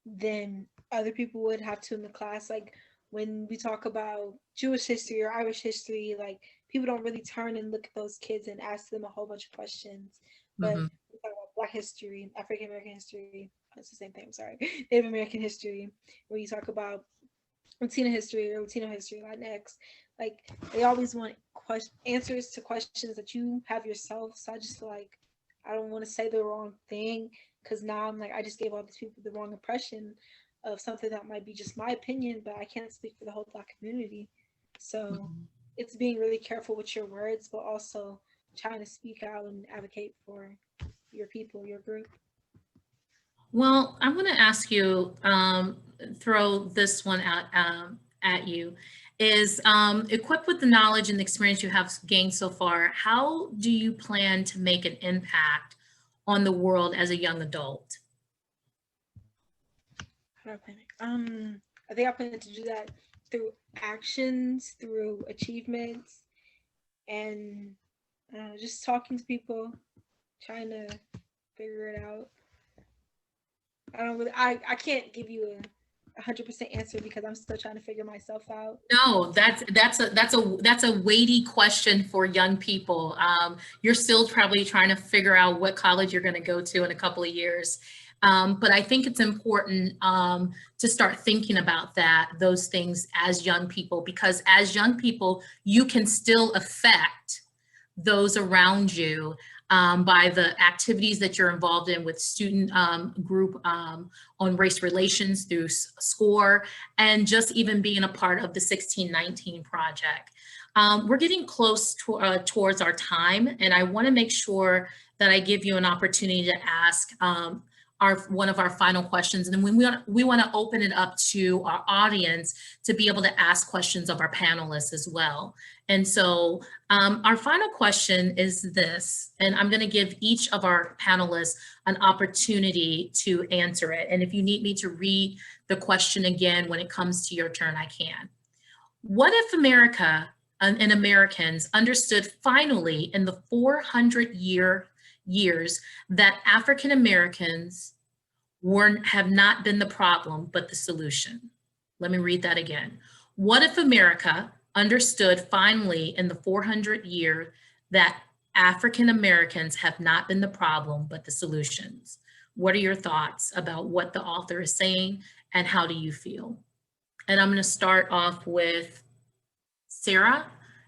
than other people would have to in the class. Like when we talk about Jewish history or Irish history, like people don't really turn and look at those kids and ask them a whole bunch of questions. But we talk about Black history, African American history, it's the same thing, I'm sorry, Native American history, where you talk about Latino history or Latino history, Latinx, like they always want answers to questions that you have yourself. So I just feel like I don't want to say the wrong thing, because now I'm like, I just gave all these people the wrong impression of something that might be just my opinion, but I can't speak for the whole Black community. So it's being really careful with your words, but also trying to speak out and advocate for your people, your group. Well, I'm going to ask you, throw this one out at you, is equipped with the knowledge and experience you have gained so far, how do you plan to make an impact on the world as a young adult? How do I plan? I think I plan to do that through actions, through achievements, and just talking to people, trying to figure it out. I can't give you a 100% answer because I'm still trying to figure myself out. No, that's a weighty question for young people. You're still probably trying to figure out what college you're going to go to in a couple of years. But I think it's important to start thinking about those things as young people, because as young people, you can still affect those around you by the activities that you're involved in with student group on race relations through SCORE, and just even being a part of the 1619 project. We're getting close to, towards our time, and I want to make sure that I give you an opportunity to ask one of our final questions, and then we want to open it up to our audience to be able to ask questions of our panelists as well. And so our final question is this, and I'm going to give each of our panelists an opportunity to answer it. And if you need me to read the question again when it comes to your turn, I can. What if America and Americans understood finally in the 400 years that African Americans have not been the problem, but the solution? Let me read that again. What if America understood finally in the 400 years that African Americans have not been the problem, but the solutions? What are your thoughts about what the author is saying, and how do you feel? And I'm going to start off with Sarah,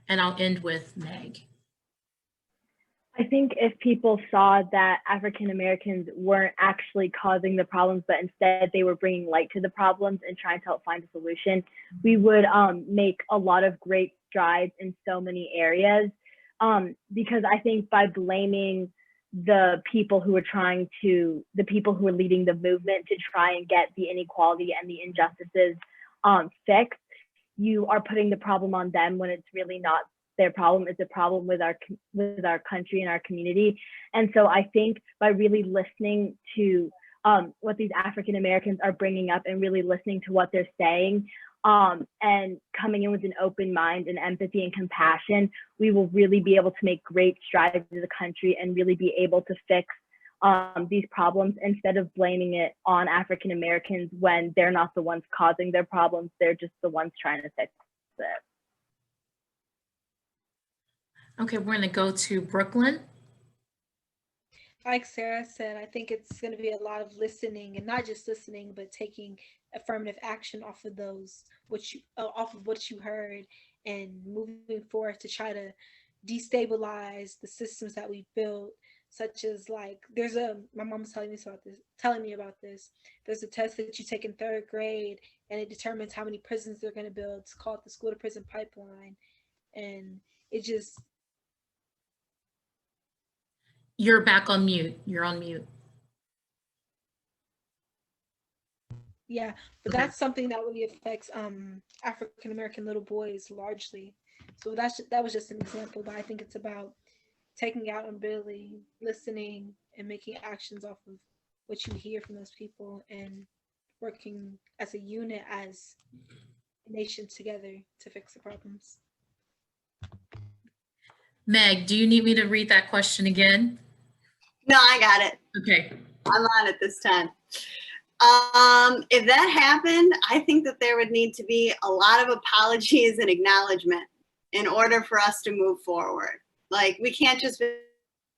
and I'll end with Meg. I think if people saw that African Americans weren't actually causing the problems, but instead they were bringing light to the problems and trying to help find a solution, we would make a lot of great strides in so many areas. Because I think by blaming the people who are leading the movement to try and get the inequality and the injustices fixed, you are putting the problem on them when it's really not their problem. It's a problem with our country and our community. And so I think by really listening to what these African Americans are bringing up and really listening to what they're saying, and coming in with an open mind and empathy and compassion, we will really be able to make great strides as a country and really be able to fix these problems, instead of blaming it on African Americans when they're not the ones causing their problems. They're just the ones trying to fix it. Okay, we're gonna go to Brooklyn. Like Sarah said, I think it's going to be a lot of listening, and not just listening, but taking affirmative action off of off of what you heard, and moving forward to try to destabilize the systems that we've built, such as like my mom was telling me about this. There's a test that you take in 3rd grade, and it determines how many prisons they're going to build. It's called the school to prison pipeline, and it just. You're back on mute. You're on mute. Yeah, but Okay. that's something that really affects African American little boys largely. So that was just an example, but I think it's about taking accountability, listening, and making actions off of what you hear from those people, and working as a unit, as a nation together to fix the problems. Meg, do you need me to read that question again? No, I got it. Okay. I'm on it this time. If that happened, I think that there would need to be a lot of apologies and acknowledgement in order for us to move forward. Like, we can't just be,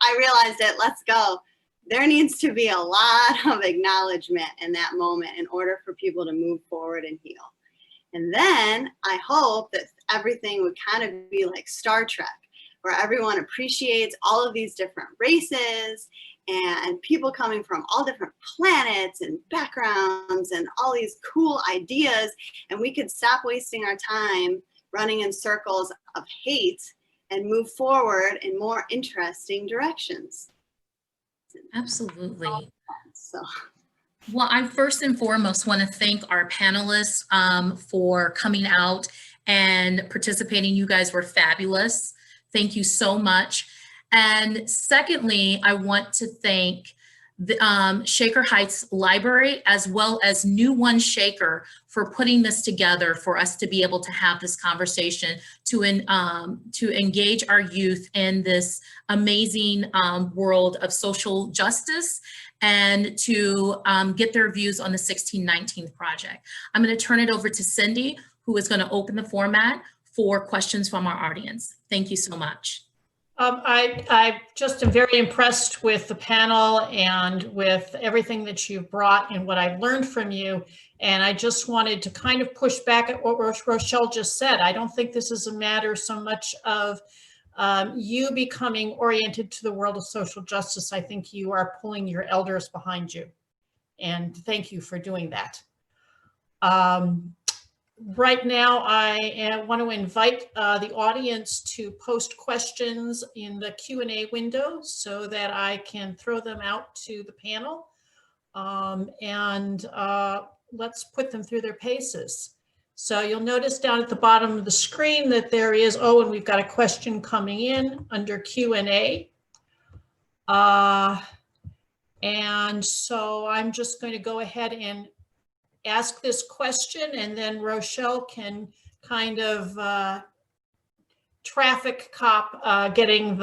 I realized it, let's go. There needs to be a lot of acknowledgement in that moment in order for people to move forward and heal. And then I hope that everything would kind of be like Star Trek, where everyone appreciates all of these different races and people coming from all different planets and backgrounds and all these cool ideas. And we could stop wasting our time running in circles of hate and move forward in more interesting directions. Absolutely. So. Well, I first and foremost want to thank our panelists for coming out and participating. You guys were fabulous. Thank you so much. And secondly, I want to thank the Shaker Heights Library, as well as New One Shaker, for putting this together for us to be able to have this conversation, to engage our youth in this amazing world of social justice, and to get their views on the 1619 project. I'm going to turn it over to Cindy, who is going to open the format for questions from our audience. Thank you so much. I just am very impressed with the panel and with everything that you've brought and what I've learned from you. And I just wanted to kind of push back at what Rochelle just said. I don't think this is a matter so much of you becoming oriented to the world of social justice. I think you are pulling your elders behind you. And thank you for doing that. Right now, I want to invite the audience to post questions in the Q&A window so that I can throw them out to the panel. Let's put them through their paces. So you'll notice down at the bottom of the screen that there is, and we've got a question coming in under Q&A. And so I'm just going to go ahead and ask this question, and then Rochelle can kind of traffic cop getting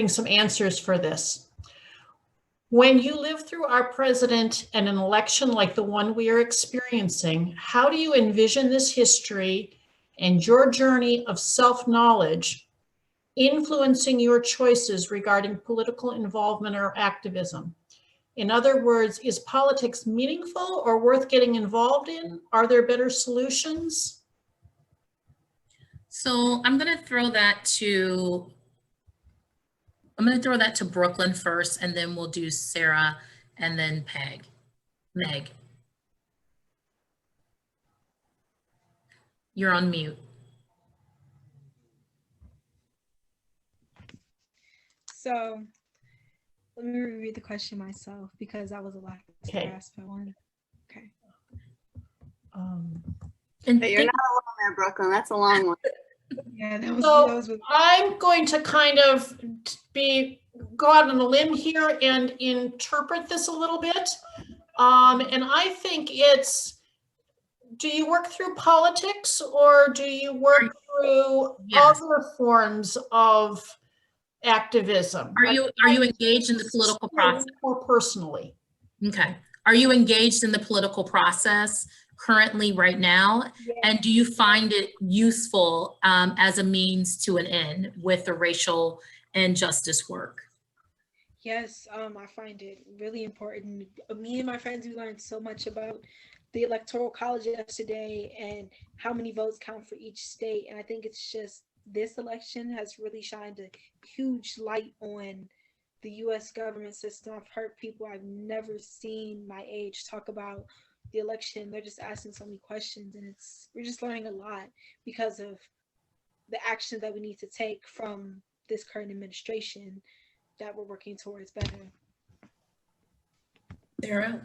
some answers for this. When you live through our president and an election like the one we are experiencing, how do you envision this history and your journey of self-knowledge influencing your choices regarding political involvement or activism? In other words, is politics meaningful or worth getting involved in? Are there better solutions? So I'm going to throw that to Brooklyn first, and then we'll do Sarah and then Meg. You're on mute. So let me reread the question myself, because that was a lot to grasp at one. Okay. But you're not alone there, Brooklyn. That's a long one. Yeah, that was I'm going to kind of go out on a limb here and interpret this a little bit. And I think it's, do you work through politics or do you work through other forms of activism? Are you engaged in the political process? More personally. Okay. Are you engaged in the political process currently right now? And do you find it useful as a means to an end with the racial and justice work? Yes, I find it really important. Me and my friends, we learned so much about the Electoral College yesterday and how many votes count for each state. And I think it's just this election has really shined a huge light on the US government system. I've heard people I've never seen my age talk about the election. They're just asking so many questions, and we're just learning a lot because of the actions that we need to take from this current administration that we're working towards better. Sarah?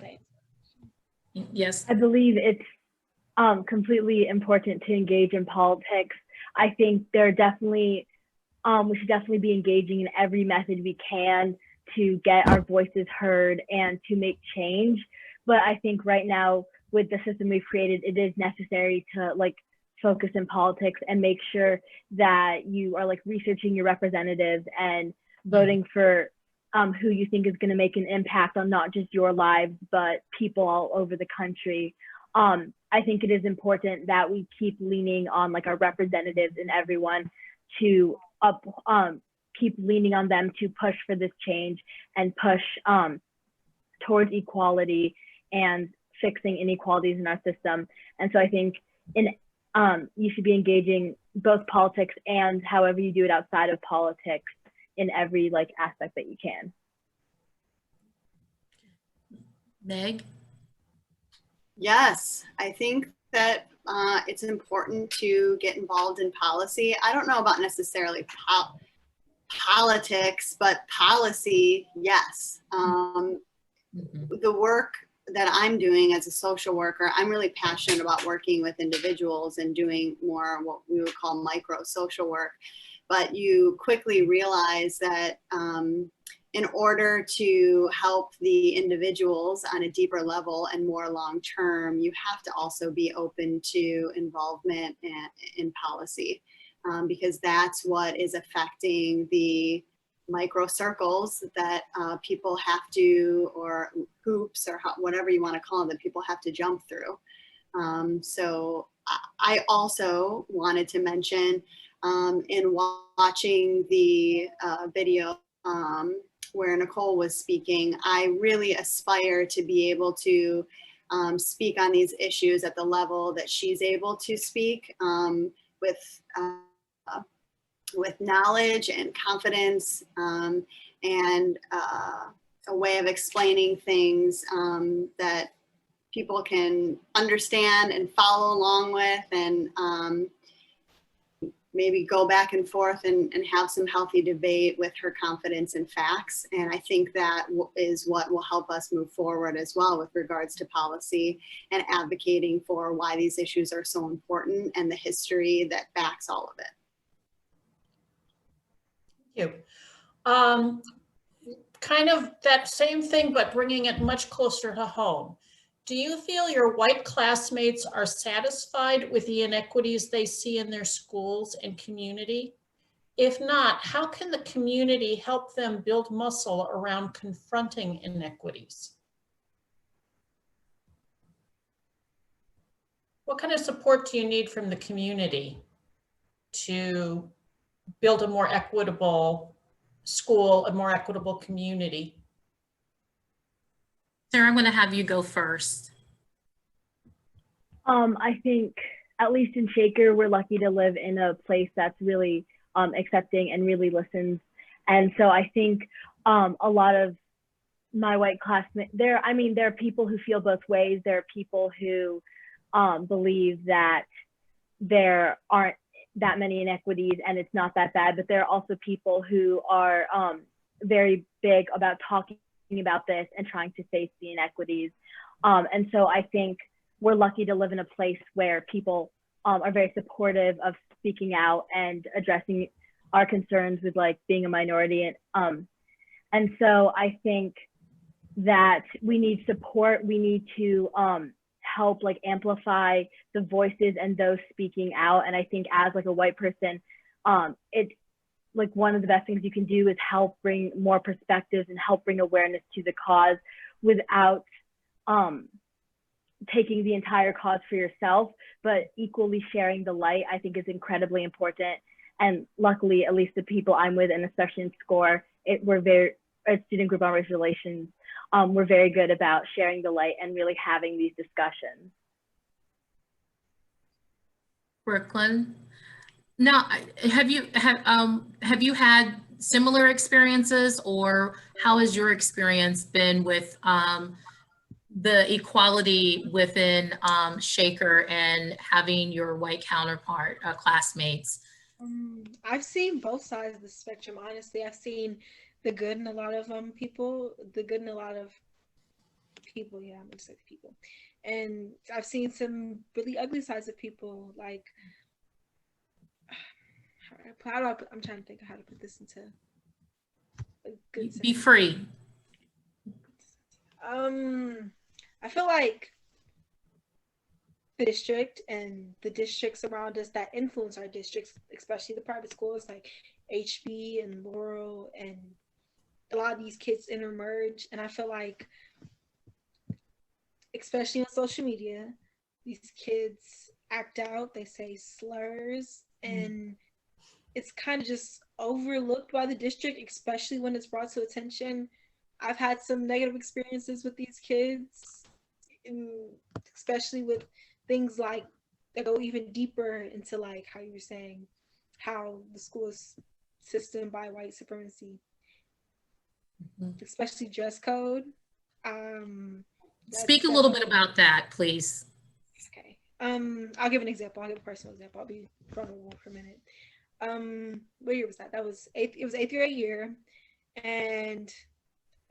Yes. I believe it's completely important to engage in politics. I think there are definitely, we should definitely be engaging in every method we can to get our voices heard and to make change. But I think right now with the system we've created, it is necessary to like focus in politics and make sure that you are like researching your representatives and voting for who you think is going to make an impact on not just your lives, but people all over the country. I think it is important that we keep leaning on like our representatives and everyone to keep leaning on them to push for this change and push towards equality and fixing inequalities in our system. And so I think you should be engaging both politics and however you do it outside of politics in every like aspect that you can. Meg? Yes, I think that it's important to get involved in policy. I don't know about necessarily politics, but policy, yes. The work that I'm doing as a social worker, I'm really passionate about working with individuals and doing more what we would call micro social work. But you quickly realize that in order to help the individuals on a deeper level and more long term, you have to also be open to involvement in policy, because that's what is affecting the micro circles that people have to, or hoops, or whatever you want to call them, that people have to jump through. So I also wanted to mention in watching the video where Nicole was speaking, I really aspire to be able to speak on these issues at the level that she's able to speak with knowledge and confidence and a way of explaining things that people can understand and follow along with, and maybe go back and forth and have some healthy debate with her confidence and facts. And I think that is what will help us move forward as well with regards to policy and advocating for why these issues are so important and the history that backs all of it. Thank you. Kind of that same thing, but bringing it much closer to home. Do you feel your white classmates are satisfied with the inequities they see in their schools and community? If not, how can the community help them build muscle around confronting inequities? What kind of support do you need from the community to build a more equitable school, a more equitable community? Sarah, I'm going to have you go first. I think, at least in Shaker, we're lucky to live in a place that's really accepting and really listens. And so I think a lot of my white classmates, there are people who feel both ways. There are people who believe that there aren't that many inequities and it's not that bad, but there are also people who are very big about talking about this and trying to face the inequities. And so I think we're lucky to live in a place where people are very supportive of speaking out and addressing our concerns with like being a minority. And so I think that we need support. We need to help like amplify the voices and those speaking out. And I think as like a white person, it's like one of the best things you can do is help bring more perspectives and help bring awareness to the cause without taking the entire cause for yourself, but equally sharing the light, I think is incredibly important. And luckily, at least the people I'm with, and especially in SCORE, we're very, a student group on race relations, we're very good about sharing the light and really having these discussions. Brooklyn, now, have you had similar experiences, or how has your experience been with the equality within Shaker and having your white counterpart classmates? I've seen both sides of the spectrum, honestly. I've seen the good in a lot of people, yeah, I'm gonna say people. And I've seen some really ugly sides of people, like, I'm trying to think of how to put this into a good sense. Be free. I feel like the district and the districts around us that influence our districts, especially the private schools like HB and Laurel, and a lot of these kids intermerge. And I feel like, especially on social media, these kids act out, they say slurs, and it's kind of just overlooked by the district, especially when it's brought to attention. I've had some negative experiences with these kids, especially with things like that go even deeper into, like how you were saying, how the school is system by white supremacy, especially dress code. Speak a little bit about that, please. Okay. I'll give an example. I'll give a personal example. I'll be vulnerable for a minute. What year was that? It was eighth grade year, and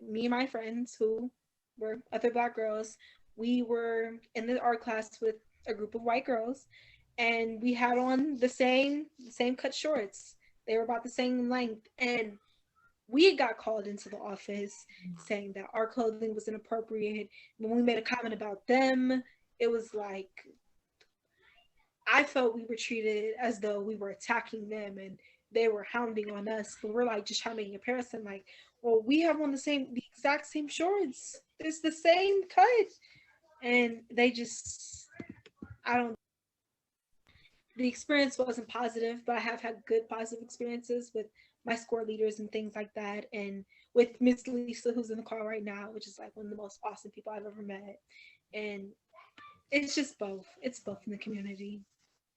me and my friends, who were other Black girls, we were in the art class with a group of white girls, and we had on the same cut shorts. They were about the same length, and we got called into the office saying that our clothing was inappropriate. When we made a comment about them, it was like, I felt we were treated as though we were attacking them and they were hounding on us. But we're like just trying to make a comparison, like, well, we have on the exact same shorts. It's the same cut. And they just, the experience wasn't positive, but I have had good positive experiences with my SCORE leaders and things like that. And with Miss Lisa, who's in the car right now, which is like one of the most awesome people I've ever met. And it's just both. It's both in the community.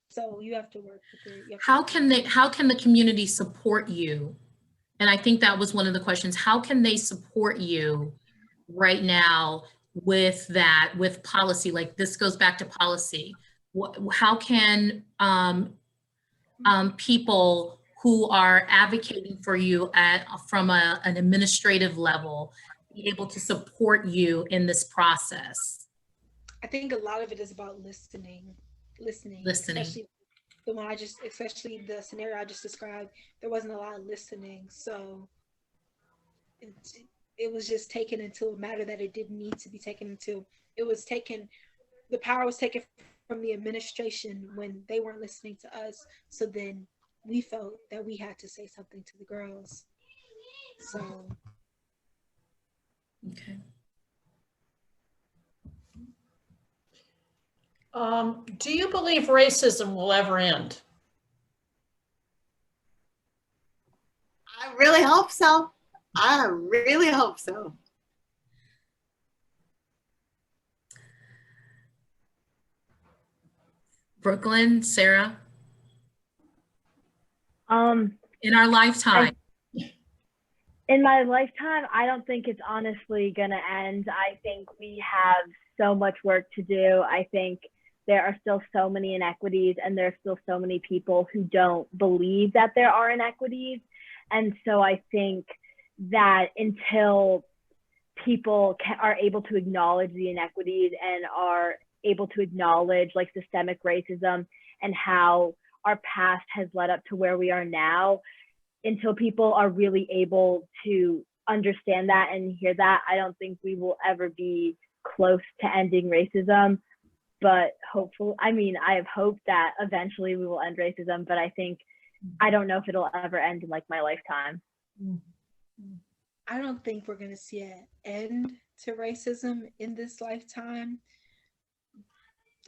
So you have to work with it. How can the community support you? And I think that was one of the questions. How can they support you right now with that, with policy? Like, this goes back to policy. How can people who are advocating for you from an administrative level be able to support you in this process? I think a lot of it is about listening. Especially especially the scenario I just described, there wasn't a lot of listening. So it was just taken into a matter that it didn't need to be taken into. The power was taken from the administration when they weren't listening to us. So then we felt that we had to say something to the girls. So. Okay. Do you believe racism will ever end? I really hope so. I really hope so. Brooklyn, Sarah? In our lifetime. In my lifetime, I don't think it's honestly gonna end. I think we have so much work to do. I think there are still so many inequities, and there are still so many people who don't believe that there are inequities. And so I think that until people are able to acknowledge the inequities and are able to acknowledge like systemic racism and how our past has led up to where we are now, until people are really able to understand that and hear that, I don't think we will ever be close to ending racism. But hopefully, I mean, I have hope that eventually we will end racism, but I don't know if it'll ever end in like my lifetime. I don't think we're going to see an end to racism in this lifetime.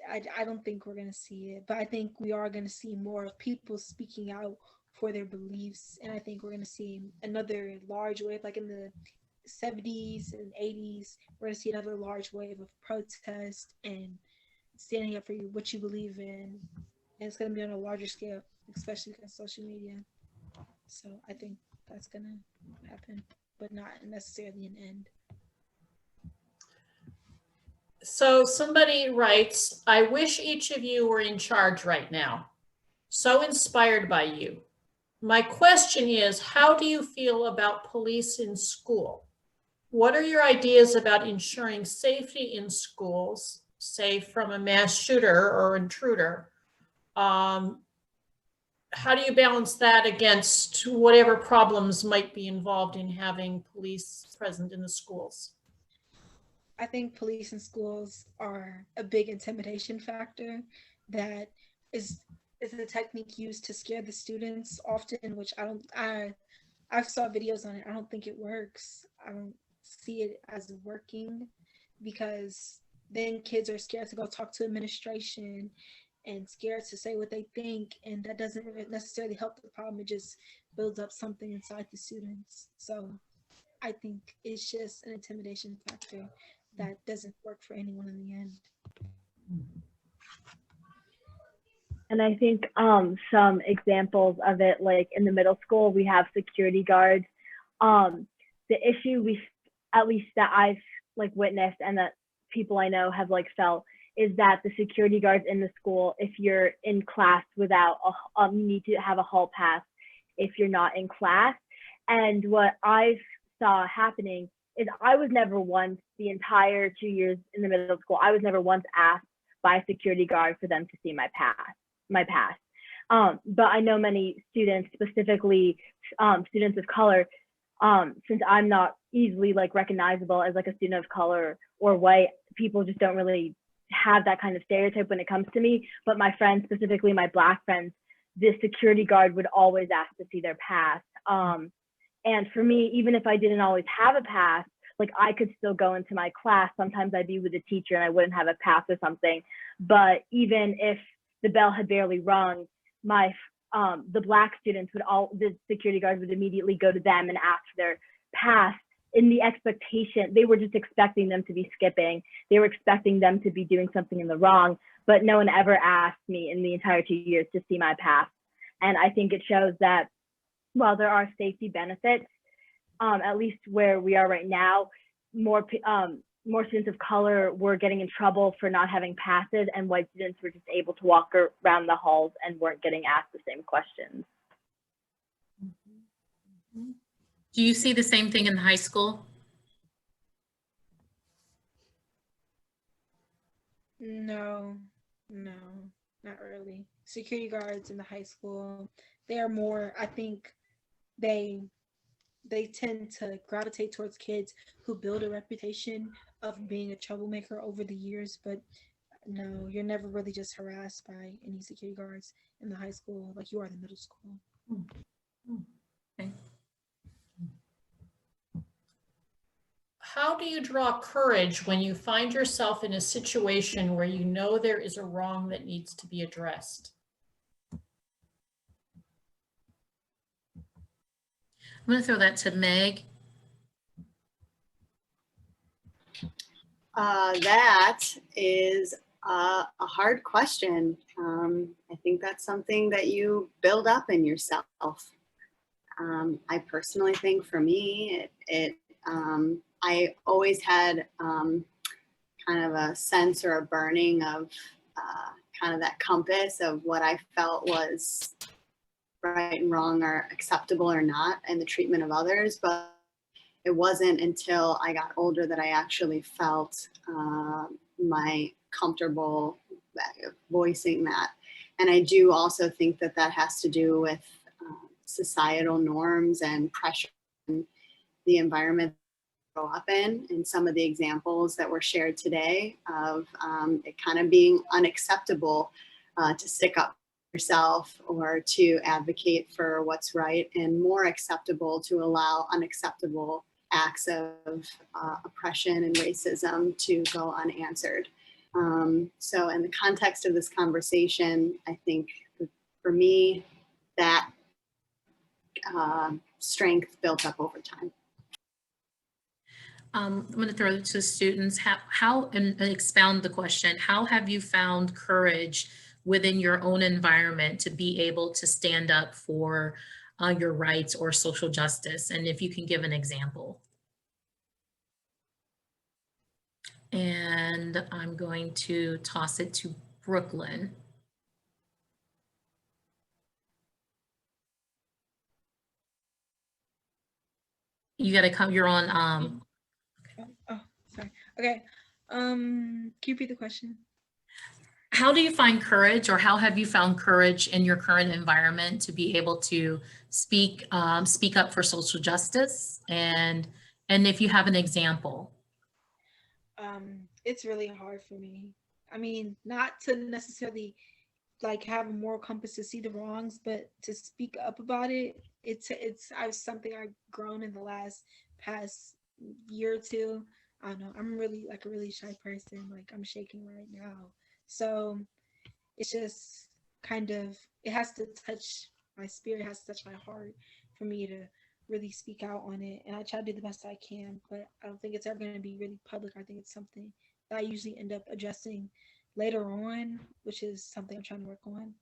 I don't think we're going to see it, but I think we are going to see more people speaking out for their beliefs. And I think we're going to see another large wave, like in the 70s and 80s, we're going to see another large wave of protest and standing up for what you believe in. And it's going to be on a larger scale, especially on social media. So I think that's going to happen, but not necessarily an end. So somebody writes, I wish each of you were in charge right now. So inspired by you. My question is, how do you feel about police in school? What are your ideas about ensuring safety in schools, say from a mass shooter or intruder? How do you balance that against whatever problems might be involved in having police present in the schools? I think police in schools are a big intimidation factor that is a technique used to scare the students often, which I've saw videos on it. I don't think it works. I don't see it as working, because then kids are scared to go talk to administration and scared to say what they think, and that doesn't necessarily help the problem. It just builds up something inside the students. So I think it's just an intimidation factor that doesn't work for anyone in the end. And I think some examples of it, like in the middle school, we have security guards. The issue at least that I've like witnessed and that people I know have like felt, is that the security guards in the school, if you're in class without you need to have a hall pass if you're not in class. And what I've saw happening is I was never once, the entire 2 years in the middle school, I was never once asked by a security guard for them to see my pass. But I know many students, specifically students of color, since I'm not easily like recognizable as like a student of color or white, people just don't really have that kind of stereotype when it comes to me. But my friends, specifically my Black friends, the security guard would always ask to see their pass. And for me, even if I didn't always have a pass, like I could still go into my class. Sometimes I'd be with a teacher and I wouldn't have a pass or something. But even if the bell had barely rung, the Black students the security guards would immediately go to them and ask for their pass, in the expectation, they were just expecting them to be skipping. They were expecting them to be doing something in the wrong, but no one ever asked me in the entire 2 years to see my pass. And I think it shows that while there are safety benefits, at least where we are right now, more students of color were getting in trouble for not having passes, and white students were just able to walk around the halls and weren't getting asked the same questions. Do you see the same thing in high school? No, not really. Security guards in the high school, they are more, I think they tend to gravitate towards kids who build a reputation of being a troublemaker over the years. But no, you're never really just harassed by any security guards in the high school like you are in the middle school. Okay. How do you draw courage when you find yourself in a situation where you know there is a wrong that needs to be addressed? I'm going to throw that to Meg. That is a hard question. I think that's something that you build up in yourself. I personally think for me, I always had kind of a sense or a burning of kind of that compass of what I felt was right and wrong or acceptable or not in the treatment of others. But it wasn't until I got older that I actually felt my comfortable voicing that. And I do also think that that has to do with societal norms and pressure in the environment grow up in, and some of the examples that were shared today of it kind of being unacceptable to stick up for yourself or to advocate for what's right, and more acceptable to allow unacceptable acts of oppression and racism to go unanswered. So in the context of this conversation, I think for me, that strength built up over time. I'm going to throw it to students. And expound the question, how have you found courage within your own environment to be able to stand up for your rights or social justice? And if you can give an example. And I'm going to toss it to Brooklyn. You got to come, you're on. Oh, sorry. Okay. Can you repeat the question? How do you find courage, or how have you found courage in your current environment to be able to speak up for social justice? And if you have an example. It's really hard for me. I mean, not to necessarily like have a moral compass to see the wrongs, but to speak up about it. It's something I've grown in the past year or two. I don't know. I'm really like a really shy person. Like I'm shaking right now. So it's just kind of, it has to touch my spirit, it has to touch my heart for me to really speak out on it. And I try to do the best I can, but I don't think it's ever going to be really public. I think it's something that I usually end up addressing later on, which is something I'm trying to work on.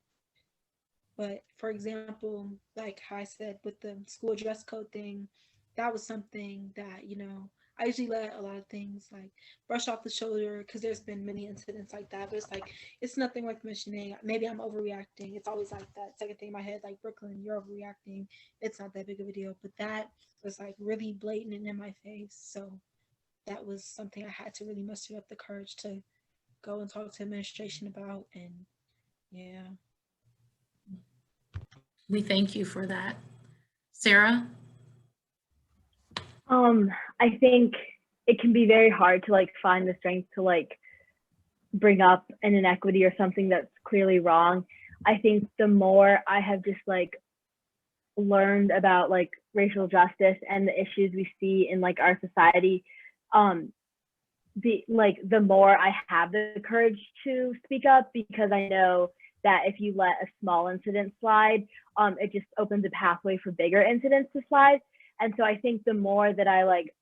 But for example, like how I said with the school dress code thing, that was something that, you know, I usually let a lot of things like brush off the shoulder because there's been many incidents like that. But it's like, it's nothing worth mentioning. Maybe I'm overreacting. It's always like that second thing in my head, like, Brooklyn, you're overreacting. It's not that big of a deal. But that was like really blatant and in my face. So that was something I had to really muster up the courage to go and talk to administration about. And yeah. We thank you for that. Sarah? I think it can be very hard to like find the strength to like bring up an inequity or something that's clearly wrong. I think the more I have just like learned about like racial justice and the issues we see in like our society, the more I have the courage to speak up, because I know that if you let a small incident slide, it just opens a pathway for bigger incidents to slide. And so I think the more that I like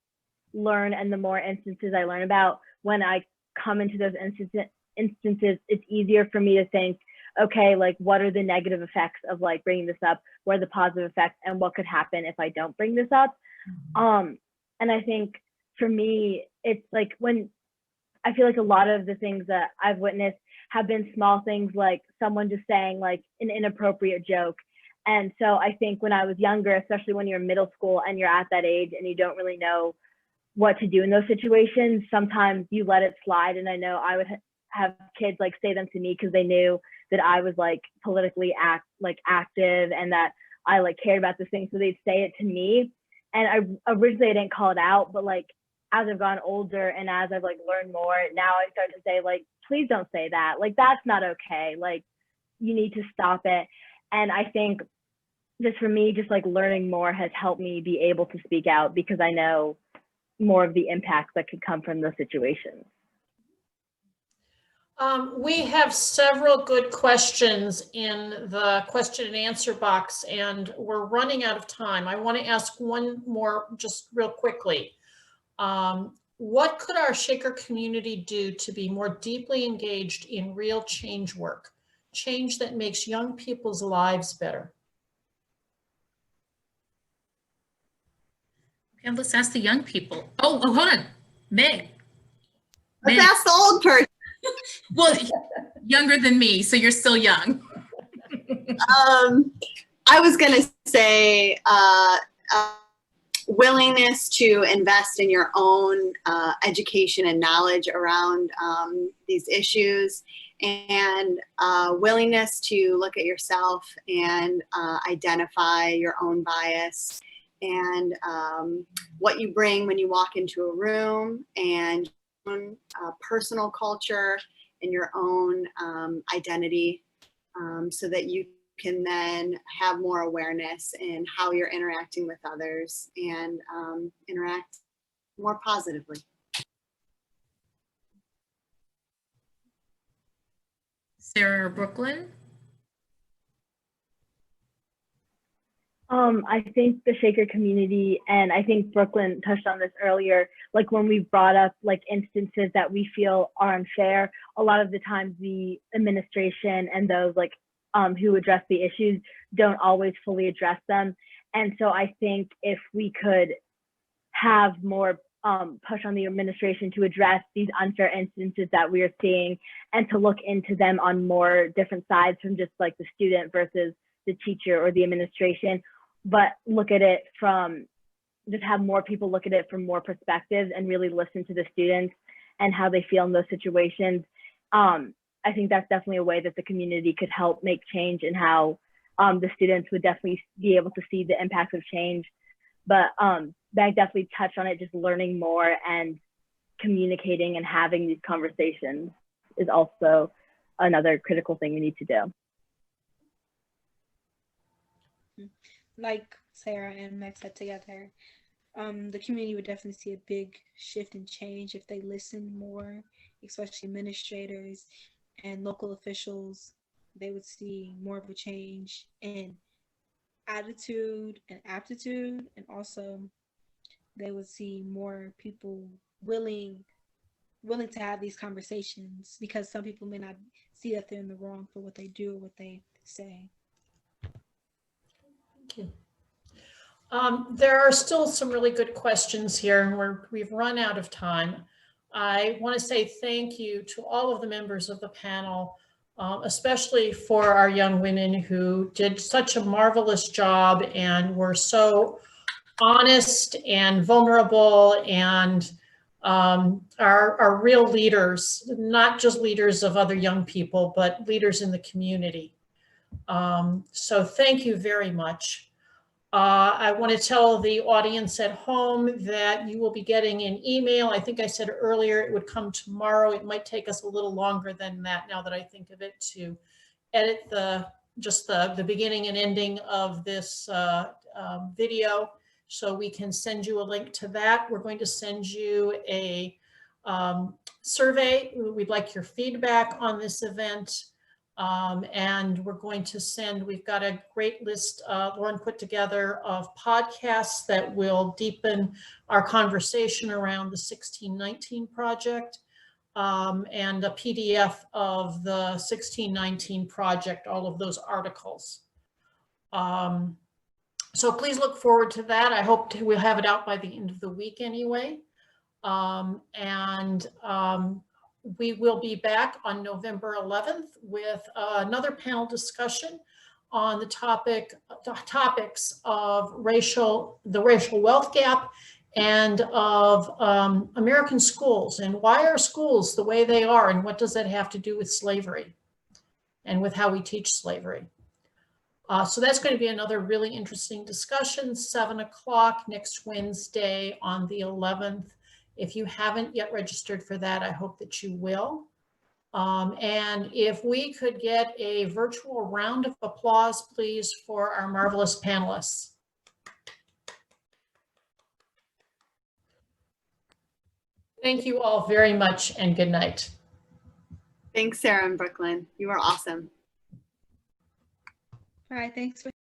learn and the more instances I learn about, when I come into those instances, it's easier for me to think, okay, like what are the negative effects of like bringing this up? What are the positive effects, and what could happen if I don't bring this up? And I think for me, it's like when I feel like a lot of the things that I've witnessed have been small things, like someone just saying like an inappropriate joke. And so I think when I was younger, especially when you're in middle school and you're at that age and you don't really know what to do in those situations, sometimes you let it slide. And I know I would have kids like say them to me because they knew that I was like politically active and that I like cared about this thing. So they'd say it to me. And I originally didn't call it out, but like as I've gotten older and as I've like learned more, now I start to say like, please don't say that. Like, that's not okay. Like, you need to stop it. And I think just for me, just like learning more has helped me be able to speak out because I know more of the impacts that could come from those situations. We have several good questions in the question and answer box, and we're running out of time. I want to ask one more just real quickly. What could our Shaker community do to be more deeply engaged in real change work, change that makes young people's lives better? And let's ask the young people. Oh, hold on, Meg. Let's ask the old person. Well, younger than me, so you're still young. I was going to say willingness to invest in your own education and knowledge around these issues, and willingness to look at yourself and identify your own bias and what you bring when you walk into a room, and personal culture and your own identity, so that you can then have more awareness in how you're interacting with others and interact more positively. Sarah or Brooklyn? I think the Shaker community, and I think Brooklyn touched on this earlier, like when we brought up like instances that we feel are unfair, a lot of the times the administration and those like who address the issues don't always fully address them. And so I think if we could have more push on the administration to address these unfair instances that we are seeing and to look into them on more different sides from just like the student versus the teacher or the administration, but look at it from, just have more people look at it from more perspectives and really listen to the students and how they feel in those situations. I think that's definitely a way that the community could help make change and how the students would definitely be able to see the impacts of change. But Meg definitely touched on it, just learning more and communicating and having these conversations is also another critical thing we need to do. Like Sarah and Meg said together, the community would definitely see a big shift and change if they listen more, especially administrators and local officials. They would see more of a change in attitude and aptitude, and also they would see more people willing to have these conversations, because some people may not see that they're in the wrong for what they do or what they say. Thank you. There are still some really good questions here, and we've run out of time. I want to say thank you to all of the members of the panel, especially for our young women who did such a marvelous job and were so honest and vulnerable and are real leaders, not just leaders of other young people, but leaders in the community. So thank you very much. I want to tell the audience at home that you will be getting an email. I think I said earlier it would come tomorrow. It might take us a little longer than that now that I think of it, to edit just the beginning and ending of this video, so we can send you a link to that. We're going to send you a survey. We'd like your feedback on this event. And we're going to we've got a great list Lauren put together of podcasts that will deepen our conversation around the 1619 project, and a PDF of the 1619 project, all of those articles. So please look forward to that. I hope we'll have it out by the end of the week anyway. We will be back on November 11th with another panel discussion on the topics of the racial wealth gap and of American schools, and why are schools the way they are, and what does that have to do with slavery and with how we teach slavery. So that's going to be another really interesting discussion, 7 o'clock next Wednesday on the 11th. If you haven't yet registered for that, I hope that you will. And if we could get a virtual round of applause, please, for our marvelous panelists. Thank you all very much, and good night. Thanks, Sarah and Brooklyn. You are awesome. All right, thanks for